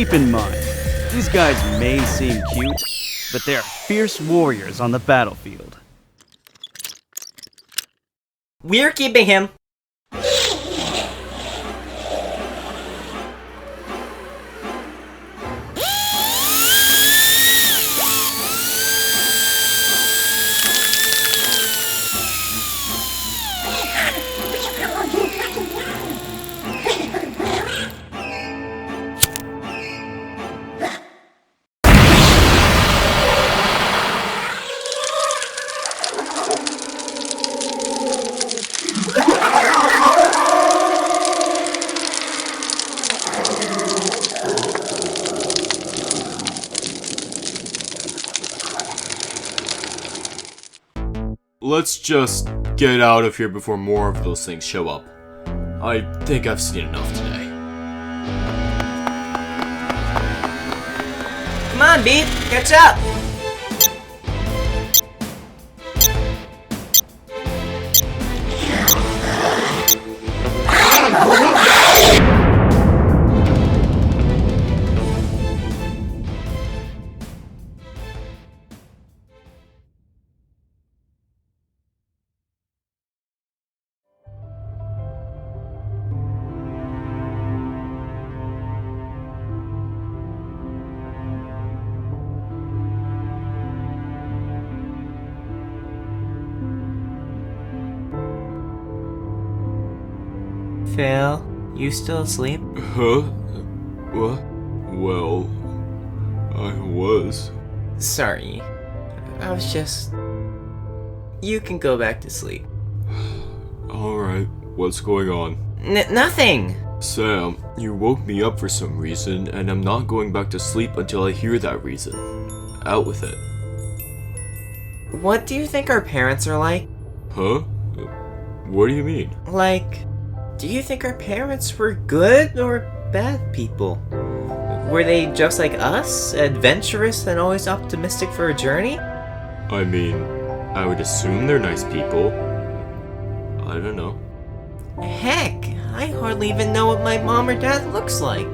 Keep in mind, these guys may seem cute, but they're fierce warriors on the battlefield. We're keeping him. Let's just get out of here before more of those things show up. I think I've seen enough today. Come on, Beat, catch up! Phil, you still asleep? Huh? What? Well, I was. Sorry. I was just... You can go back to sleep. Alright, what's going on? Nothing! Sam, you woke me up for some reason, and I'm not going back to sleep until I hear that reason. Out with it. What do you think our parents are like? Huh? What do you mean? Like, do you think our parents were good or bad people? Were they just like us, adventurous and always optimistic for a journey? I mean, I would assume they're nice people. I don't know. Heck, I hardly even know what my mom or dad looks like.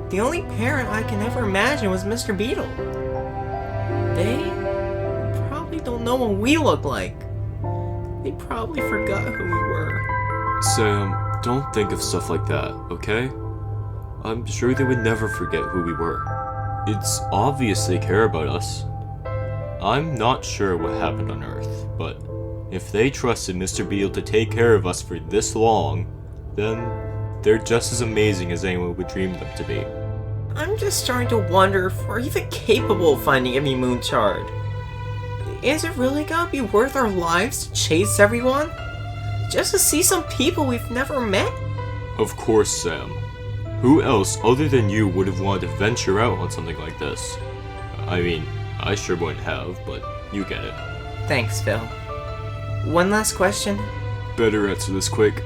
The only parent I can ever imagine was Mr. Beatle. They probably don't know what we look like. They probably forgot who we were. Sam, don't think of stuff like that, okay? I'm sure they would never forget who we were. It's obvious they care about us. I'm not sure what happened on Earth, but if they trusted Mr. Beatle to take care of us for this long, then they're just as amazing as anyone would dream them to be. I'm just starting to wonder if we're even capable of finding every Moon Shard. Is it really gonna be worth our lives to chase everyone? Just to see some people we've never met? Of course, Sam. Who else other than you would have wanted to venture out on something like this? I mean, I sure wouldn't have, but you get it. Thanks, Phil. One last question. Better answer this quick.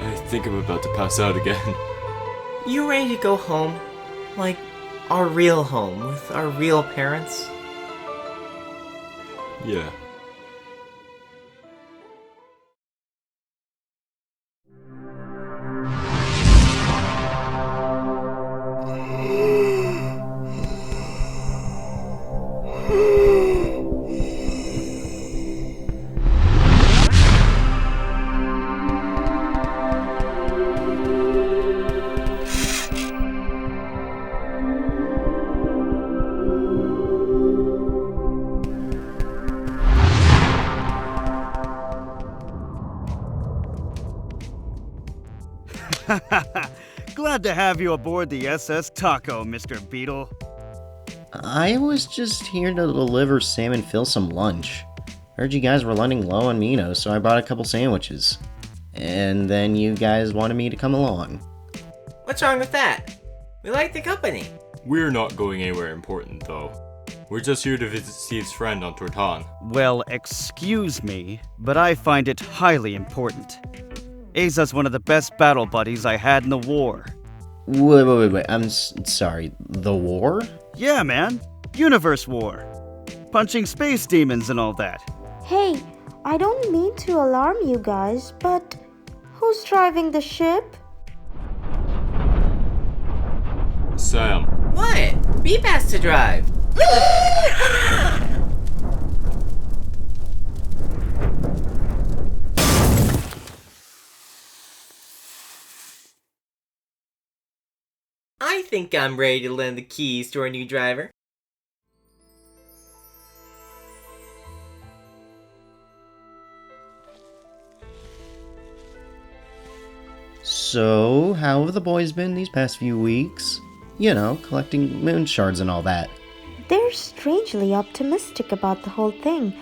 I think I'm about to pass out again. You ready to go home? Like, our real home, with our real parents? Yeah. Glad to have you aboard the SS Taco, Mr. Beatle. I was just here to deliver Sam and Phil some lunch. Heard you guys were running low on Minos, so I brought a couple sandwiches. And then you guys wanted me to come along. What's wrong with that? We like the company. We're not going anywhere important, though. We're just here to visit Steve's friend on Tortan. Well, excuse me, but I find it highly important. Aza's one of the best battle buddies I had in the war. Wait. I'm sorry. The war? Yeah, man. Universe war. Punching space demons and all that. Hey, I don't mean to alarm you guys, but who's driving the ship? Sam. What? Beep has to drive. I think I'm ready to lend the keys to our new driver. So, how have the boys been these past few weeks? You know, collecting Moon Shards and all that. They're strangely optimistic about the whole thing,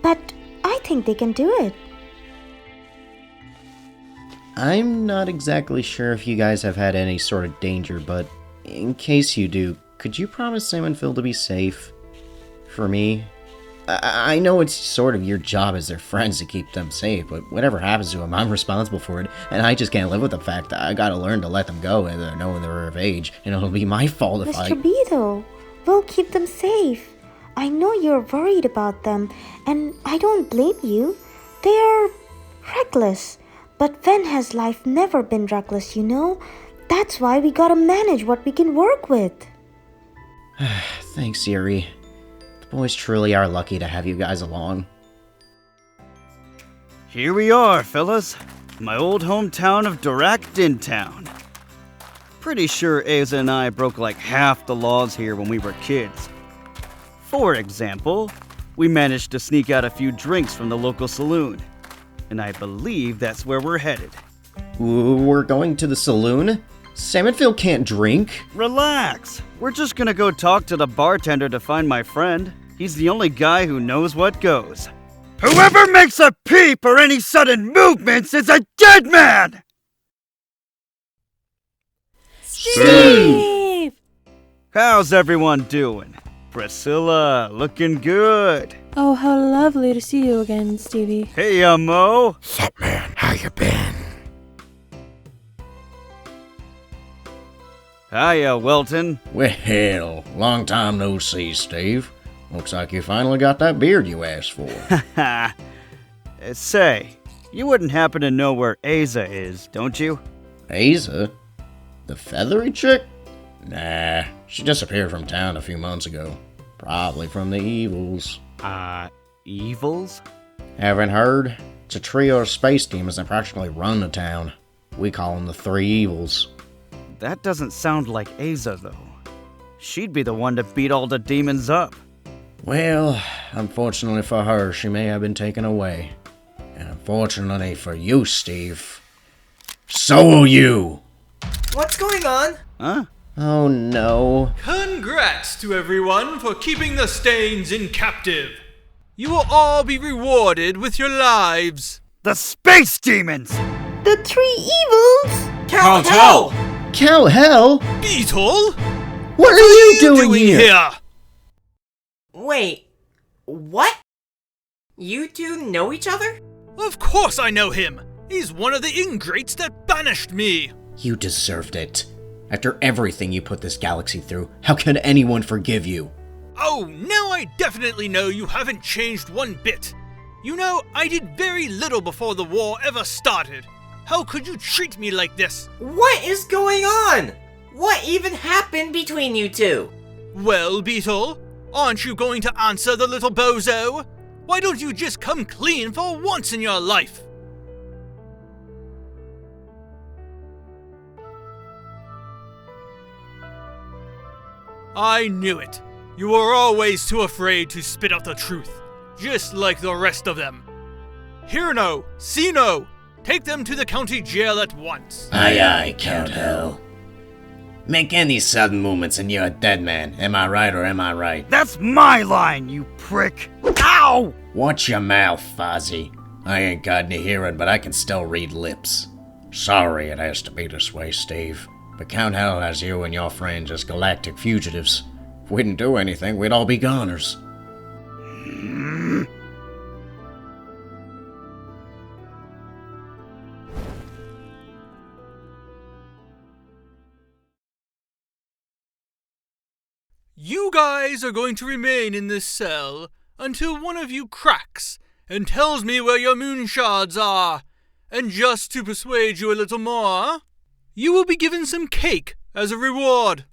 but I think they can do it. I'm not exactly sure if you guys have had any sort of danger, but in case you do, could you promise Sam and Phil to be safe? For me? I know it's sort of your job as their friends to keep them safe, but whatever happens to them, I'm responsible for it, and I just can't live with the fact that I gotta learn to let them go when they're knowing they're of age, and it'll be my fault if Mr. Beatle, we'll keep them safe. I know you're worried about them, and I don't blame you. They are reckless. But when has life never been reckless, you know? That's why we gotta manage what we can work with. Thanks, Yuri. The boys truly are lucky to have you guys along. Here we are, fellas. My old hometown of Town. Pretty sure Asa and I broke like half the laws here when we were kids. For example, we managed to sneak out a few drinks from the local saloon. And I believe that's where we're headed. We're going to the saloon? Sam and Phil can't drink. Relax. We're just gonna go talk to the bartender to find my friend. He's the only guy who knows what goes. Whoever makes a peep or any sudden movements is a dead man! Steve! How's everyone doing? Priscilla, looking good. Oh, how lovely to see you again, Stevie. Hey, Mo. Sup, man? How you been? Hiya, Welton. Well, long time no see, Steve. Looks like you finally got that beard you asked for. Say, you wouldn't happen to know where Asa is, don't you? Asa? The feathery chick? Nah, she disappeared from town a few months ago. Probably from the evils. Evils? Haven't heard? It's a trio of space demons that practically run the town. We call them the Three Evils. That doesn't sound like Asa, though. She'd be the one to beat all the demons up. Well, unfortunately for her, she may have been taken away. And unfortunately for you, Steve, so will you! What's going on? Huh? Oh no. Congrats to everyone for keeping the Stains in captive. You will all be rewarded with your lives. The space demons! The three evils! Count Hell! Count Hell? Beetle? What are you doing here? Wait, what? You two know each other? Of course I know him. He's one of the ingrates that banished me. You deserved it. After everything you put this galaxy through, how can anyone forgive you? Oh, now I definitely know you haven't changed one bit. You know, I did very little before the war ever started. How could you treat me like this? What is going on? What even happened between you two? Well, Beetle, aren't you going to answer the little bozo? Why don't you just come clean for once in your life? I knew it. You were always too afraid to spit out the truth, just like the rest of them. Hear no, see no. Take them to the county jail at once. Aye, aye, Count Hell. Make any sudden movements and you're a dead man. Am I right or am I right? That's my line, you prick! Ow! Watch your mouth, Fozzie. I ain't got any hearing, but I can still read lips. Sorry it has to be this way, Steve. But Count Hell has you and your friends as galactic fugitives. If we didn't do anything, we'd all be goners. You guys are going to remain in this cell until one of you cracks and tells me where your Moon Shards are. And just to persuade you a little more, you will be given some cake as a reward.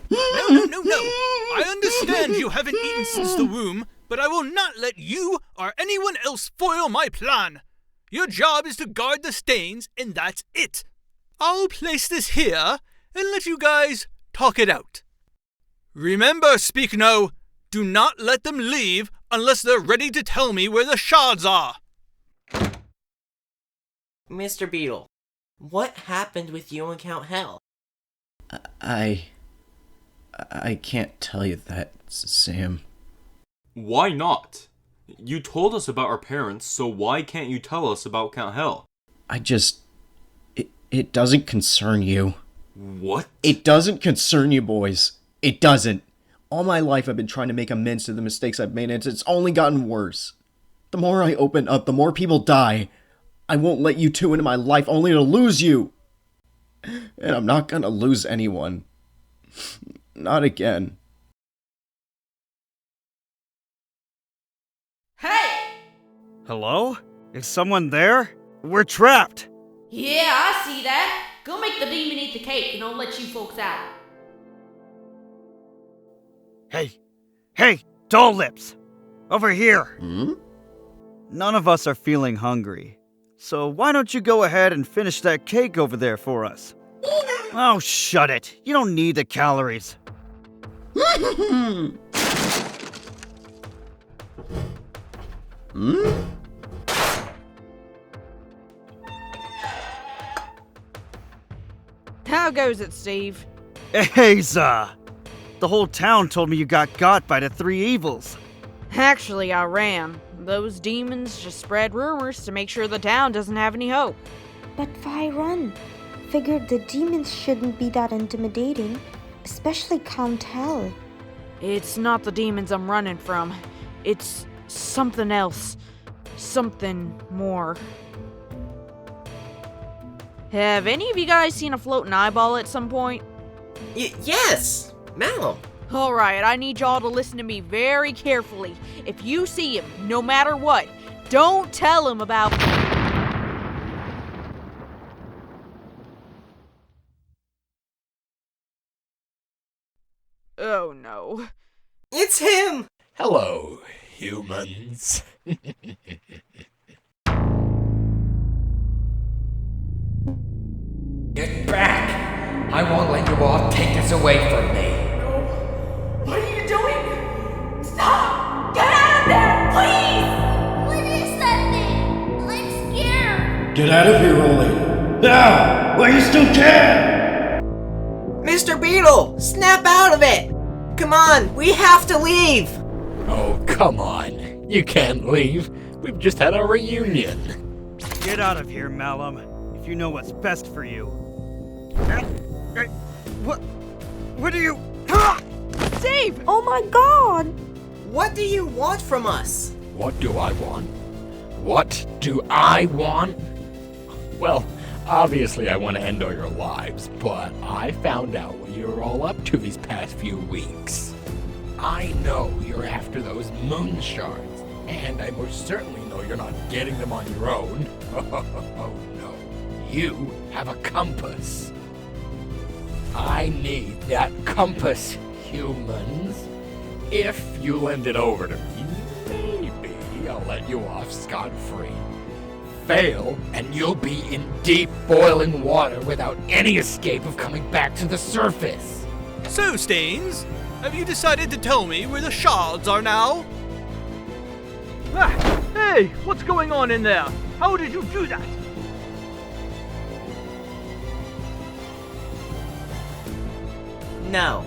No. I understand you haven't eaten since the womb, but I will not let you or anyone else foil my plan. Your job is to guard the stains, and that's it. I'll place this here and let you guys talk it out. Remember, Speak No, do not let them leave unless they're ready to tell me where the shards are. Mr. Beatle, what happened with you and Count Hell? I can't tell you that, Sam. Why not? You told us about our parents, so why can't you tell us about Count Hell? It doesn't concern you. What? It doesn't concern you, boys. It doesn't. All my life I've been trying to make amends to the mistakes I've made, and it's only gotten worse. The more I open up, the more people die. I won't let you two into my life only to lose you. And I'm not gonna lose anyone. Not again. Hey! Hello? Is someone there? We're trapped! Yeah, I see that. Go make the demon eat the cake and I'll let you folks out. Hey, Doll Lips! Over here! Hmm? None of us are feeling hungry. So why don't you go ahead and finish that cake over there for us? Oh, shut it. You don't need the calories. Hmm? How goes it, Steve? Asa! The whole town told me you got by the three evils. Actually, I ran. Those demons just spread rumors to make sure the town doesn't have any hope. But why run? Figured the demons shouldn't be that intimidating, especially Count Hell. It's not the demons I'm running from. It's something else. Something more. Have any of you guys seen a floating eyeball at some point? Yes! Malum! Alright, I need y'all to listen to me very carefully. If you see him, no matter what, don't tell him about... Oh no. It's him! Hello, humans. Get back! I won't let you all take this away from me. What are you doing? Stop! Get out of there, please! What is that thing? I'm scared. Get out of here, Rolly. Now, while you still can! Mr. Beatle! Snap out of it! Come on, we have to leave! Oh, come on. You can't leave. We've just had a reunion. Get out of here, Malum, if you know what's best for you. What do you... Steve! Oh my god! What do you want from us? What do I want? What do I want? Well, obviously I want to end all your lives, but I found out what you were all up to these past few weeks. I know you're after those Moon Shards, and I most certainly know you're not getting them on your own. Oh no, you have a compass. I need that compass, humans. If you lend it over to me, maybe I'll let you off scot-free. Fail, and you'll be in deep boiling water without any escape of coming back to the surface. So, Stains, have you decided to tell me where the shards are now? Hey, what's going on in there? How did you do that? No.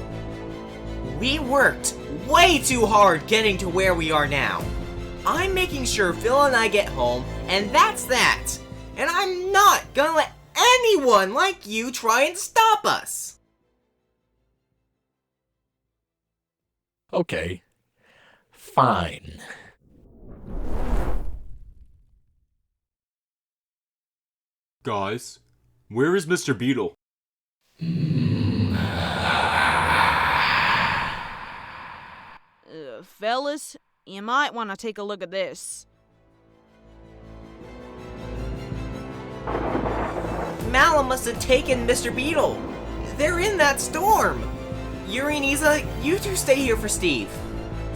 We worked way too hard getting to where we are now. I'm making sure Phil and I get home, and that's that. And I'm not gonna let anyone like you try and stop us. Okay. Fine. Guys, where is Mr. Beatle? Fellas, you might want to take a look at this. Malum must have taken Mr. Beatle. They're in that storm. Yuri and Isa, you two stay here for Steve.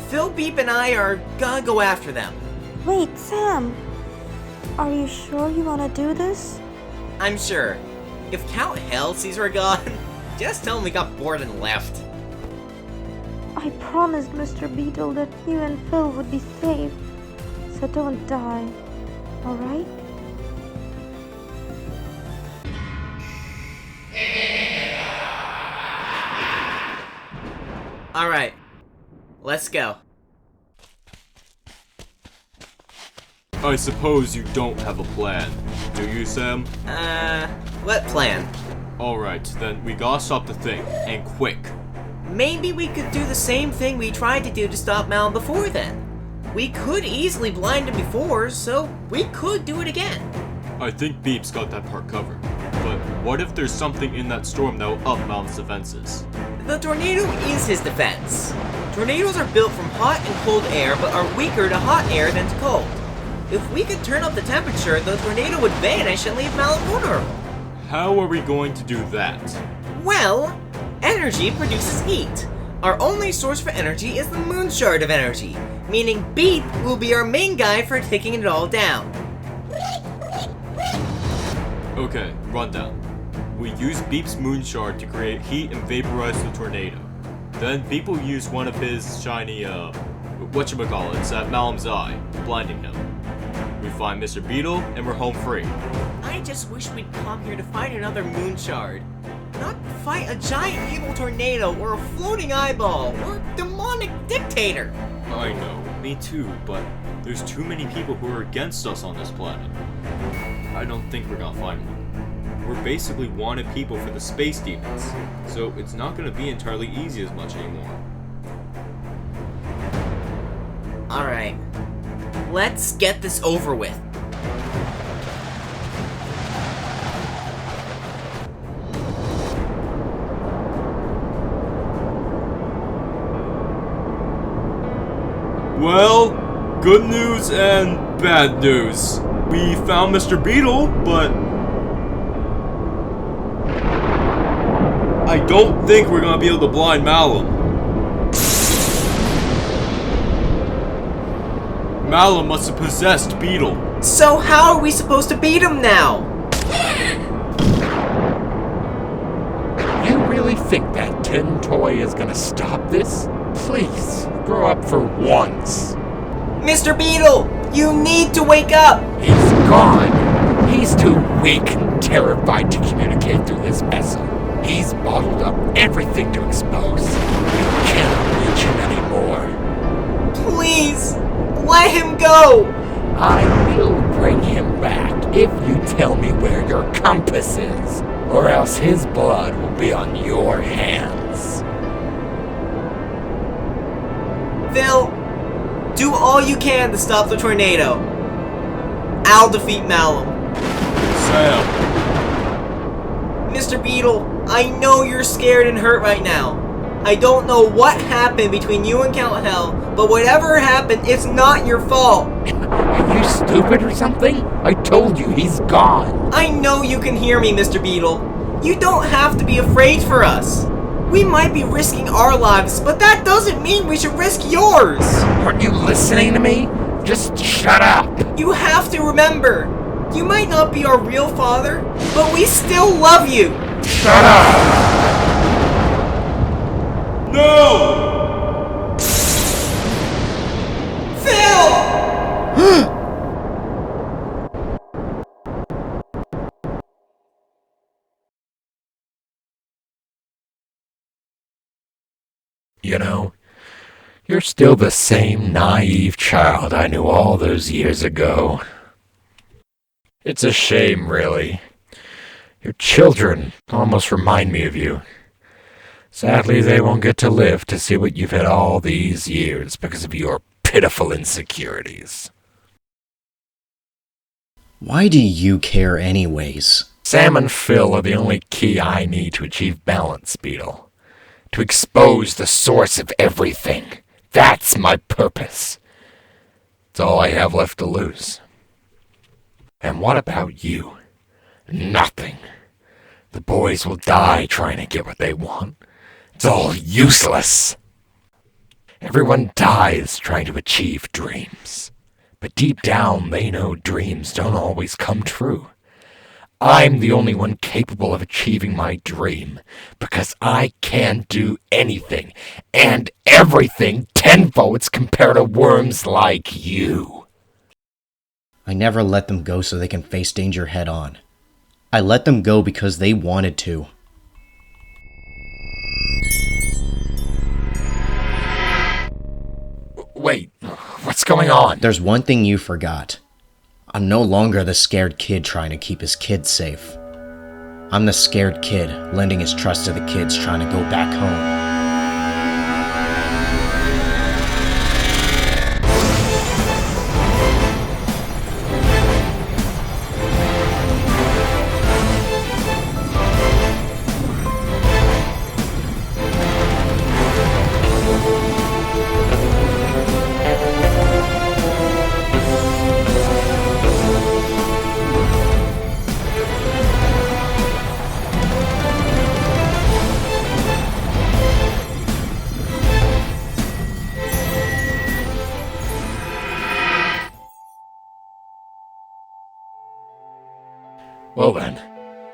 Phil, Beep, and I are gonna go after them. Wait, Sam. Are you sure you want to do this? I'm sure. If Count Hell sees we're gone, just tell him we got bored and left. I promised Mr. Beatle that you and Phil would be safe. So don't die. Alright? Alright. Let's go. I suppose you don't have a plan, do you, Sam? What plan? Alright, then we gotta stop the thing, and quick. Maybe we could do the same thing we tried to do to stop Malum before then. We could easily blind him before, so we could do it again. I think Beep's got that part covered. But what if there's something in that storm that will up Malum's defenses? The tornado is his defense. Tornadoes are built from hot and cold air, but are weaker to hot air than to cold. If we could turn up the temperature, the tornado would vanish and leave Malum vulnerable. How are we going to do that? Well, energy produces heat. Our only source for energy is the Moon Shard of energy, meaning Beep will be our main guy for taking it all down. Okay, rundown. We use Beep's Moon Shard to create heat and vaporize the tornado. Then Beep will use one of his shiny, whatchamacallits at Malum's eye, blinding him. We find Mr. Beatle, and we're home free. I just wish we'd come here to fight another Moon Shard. Not fight a giant evil tornado, or a floating eyeball, or a demonic dictator. I know, me too, but there's too many people who are against us on this planet. I don't think we're gonna find one. We're basically wanted people for the space demons, so it's not gonna be entirely easy as much anymore. Alright, let's get this over with. Well, good news and bad news. We found Mr. Beatle, but I don't think we're gonna be able to blind Malum. Malum must have possessed Beatle. So how are we supposed to beat him now? You really think that tin toy is gonna stop this? Please, grow up for once. Mr. Beatle, you need to wake up! He's gone. He's too weak and terrified to communicate through this vessel. He's bottled up everything to expose. You cannot reach him anymore. Please, let him go! I will bring him back if you tell me where your compass is, or else his blood will be on your hands. Phil, do all you can to stop the tornado. I'll defeat Malum. Sam. Mr. Beatle, I know you're scared and hurt right now. I don't know what happened between you and Count Hell, but whatever happened, it's not your fault. Are you stupid or something? I told you he's gone. I know you can hear me, Mr. Beatle. You don't have to be afraid for us. We might be risking our lives, but that doesn't mean we should risk yours. Aren't you listening to me? Just shut up. You have to remember, you might not be our real father, but we still love you. Shut up. No! Phil! You know, you're still the same naive child I knew all those years ago. It's a shame, really. Your children almost remind me of you. Sadly, they won't get to live to see what you've had all these years because of your pitiful insecurities. Why do you care anyways? Sam and Phil are the only key I need to achieve balance, Beatle. To expose the source of everything. That's my purpose. It's all I have left to lose. And what about you? Nothing. The boys will die trying to get what they want. It's all useless. Everyone dies trying to achieve dreams. But deep down, they know dreams don't always come true. I'm the only one capable of achieving my dream, because I can do anything and everything tenfolds compared to worms like you. I never let them go so they can face danger head on. I let them go because they wanted to. Wait, what's going on? There's one thing you forgot. I'm no longer the scared kid trying to keep his kids safe. I'm the scared kid lending his trust to the kids trying to go back home. Well then,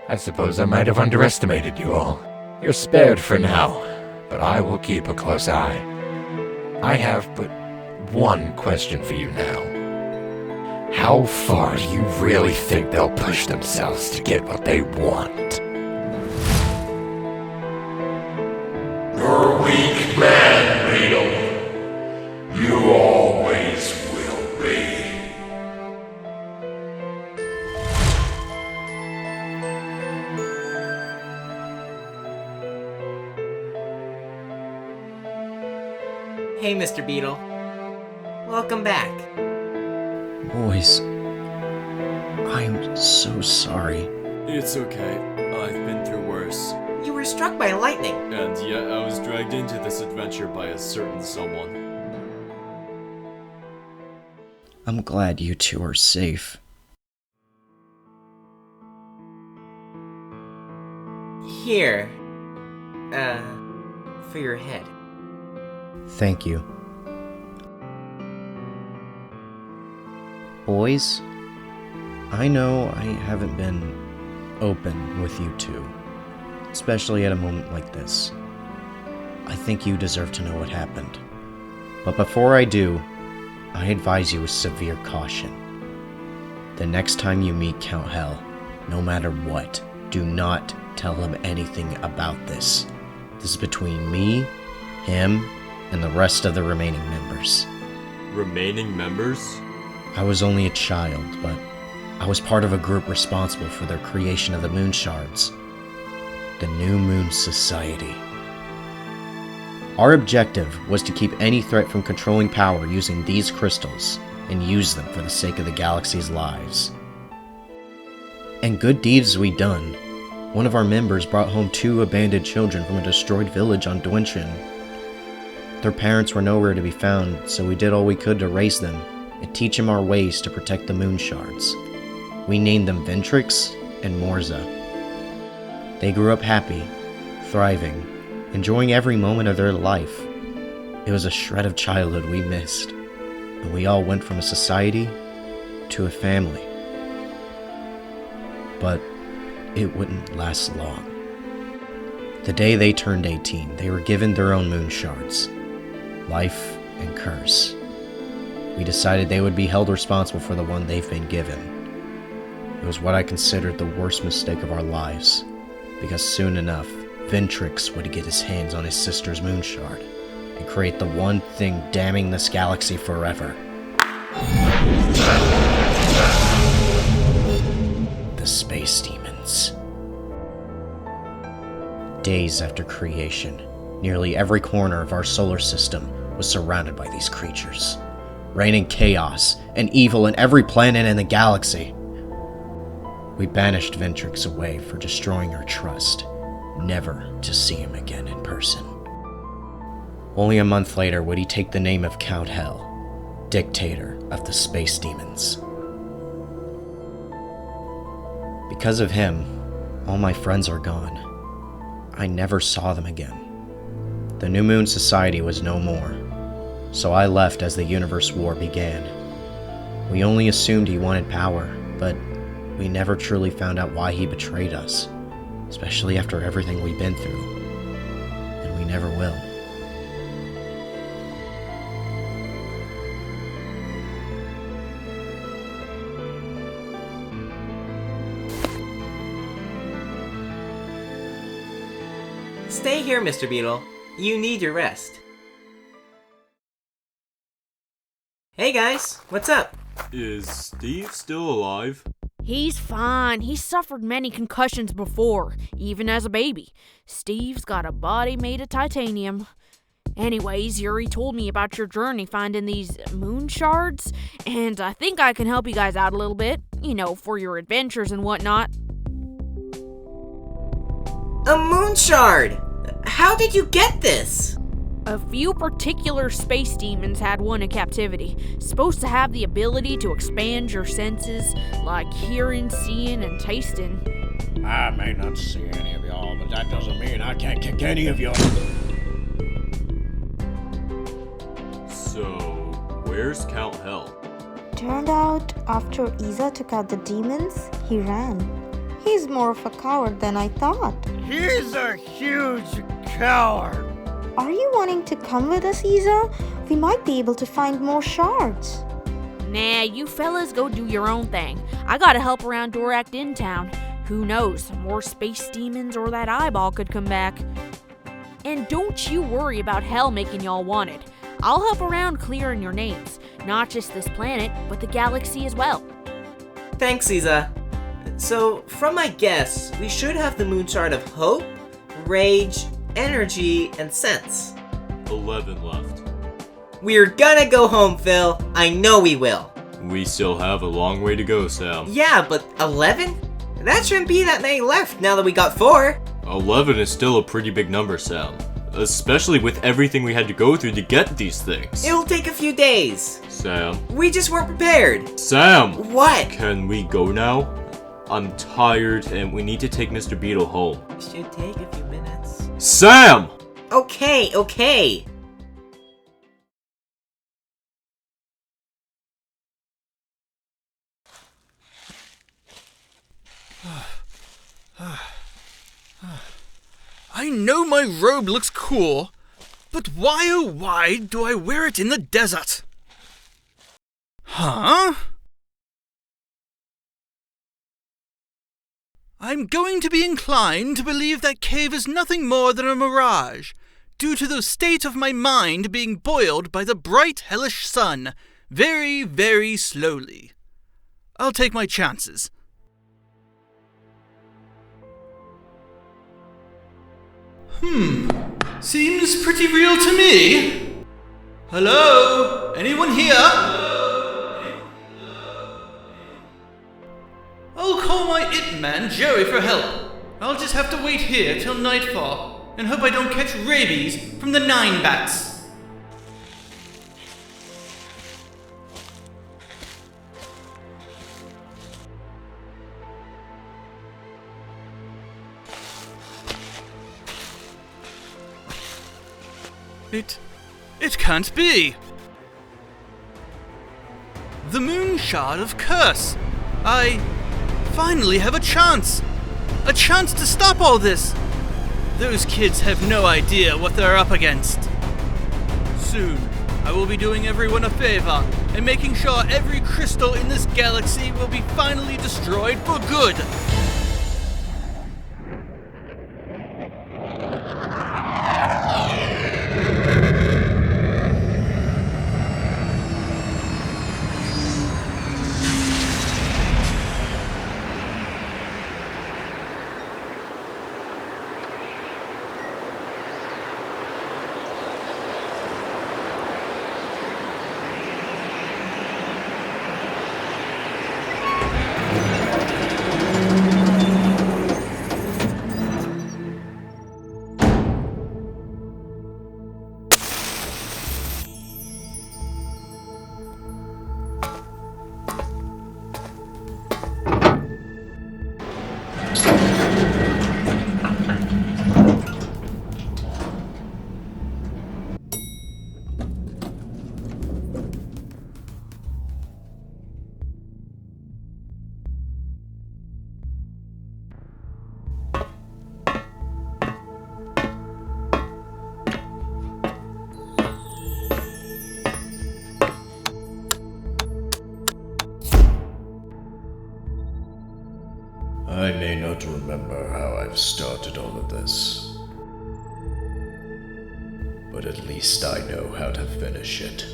I suppose I might have underestimated you all. You're spared for now, but I will keep a close eye. I have but one question for you now. How far do you really think they'll push themselves to get what they want? You're a weak man, Beatle. You always will be. Hey, Mr. Beatle. Welcome back. Boys, I am so sorry. It's okay. I've been through worse. You were struck by lightning. And yet I was dragged into this adventure by a certain someone. I'm glad you two are safe. Here. For your head. Thank you. Boys, I know I haven't been open with you two, especially at a moment like this. I think you deserve to know what happened. But before I do, I advise you with severe caution. The next time you meet Count Hell, no matter what, do not tell him anything about this. This is between me, him, and the rest of the remaining members. Remaining members? I was only a child, but I was part of a group responsible for their creation of the Moon Shards, the New Moon Society. Our objective was to keep any threat from controlling power using these crystals and use them for the sake of the galaxy's lives. And good deeds we done. One of our members brought home 2 abandoned children from a destroyed village on Dwinchin. Their parents were nowhere to be found, so we did all we could to raise them and teach them our ways to protect the Moon Shards. We named them Ventrix and Morza. They grew up happy, thriving, enjoying every moment of their life. It was a shred of childhood we missed, and we all went from a society to a family. But it wouldn't last long. The day they turned 18, they were given their own Moon Shards, Life and Curse. We decided they would be held responsible for the one they've been given. It was what I considered the worst mistake of our lives, because soon enough, Ventrix would get his hands on his sister's Moon Shard and create the one thing damning this galaxy forever. The Space Demons. Days after creation, nearly every corner of our solar system was surrounded by these creatures, raining chaos and evil in every planet in the galaxy. We banished Ventrix away for destroying our trust, never to see him again in person. Only a month later would he take the name of Count Hell, dictator of the Space Demons. Because of him, all my friends are gone. I never saw them again. The New Moon Society was no more, so I left as the Universe War began. We only assumed he wanted power, but we never truly found out why he betrayed us, especially after everything we've been through. And we never will. Stay here, Mr. Beatle. You need your rest. Hey guys, what's up? Is Steve still alive? He's fine. He's suffered many concussions before, even as a baby. Steve's got a body made of titanium. Anyways, Yuri told me about your journey finding these Moon Shards, and I think I can help you guys out a little bit, for your adventures and whatnot. A Moon Shard! How did you get this? A few particular space demons had one in captivity. Supposed to have the ability to expand your senses, like hearing, seeing, and tasting. I may not see any of y'all, but that doesn't mean I can't kick any of y'all. So, where's Count Hell? Turned out, after Isa took out the demons, he ran. He's more of a coward than I thought. He's a huge coward. Are you wanting to come with us, Isa? We might be able to find more shards. Nah, you fellas go do your own thing. I gotta help around Dorak in town. Who knows, more space demons or that eyeball could come back. And don't you worry about Hell making y'all wanted. I'll help around clearing your names. Not just this planet, but the galaxy as well. Thanks, Isa. So, from my guess, we should have the Moon Shard of Hope, Rage, Energy, and Sense. 11 left. We're gonna go home, Phil. I know we will. We still have a long way to go, Sam. Yeah, but 11? That shouldn't be that many left now that we got 4. 11 is still a pretty big number, Sam. Especially with everything we had to go through to get these things. It'll take a few days. Sam. We just weren't prepared. Sam! What? Can we go now? I'm tired and we need to take Mr. Beatle home. Should take a few minutes. Sam! Okay. I know my robe looks cool, but why oh why do I wear it in the desert? Huh? I'm going to be inclined to believe that cave is nothing more than a mirage, due to the state of my mind being boiled by the bright hellish sun, very, very slowly. I'll take my chances. Seems pretty real to me. Hello? Anyone here? I'll call my it man, Joey, for help. I'll just have to wait here till nightfall and hope I don't catch rabies from the 9 bats. It can't be. The Moon Shard of Curse. I finally have a chance to stop all this. Those kids have no idea what they're up against. Soon, I will be doing everyone a favor and making sure every crystal in this galaxy will be finally destroyed for good. I may not remember how I've started all of this, but at least I know how to finish it.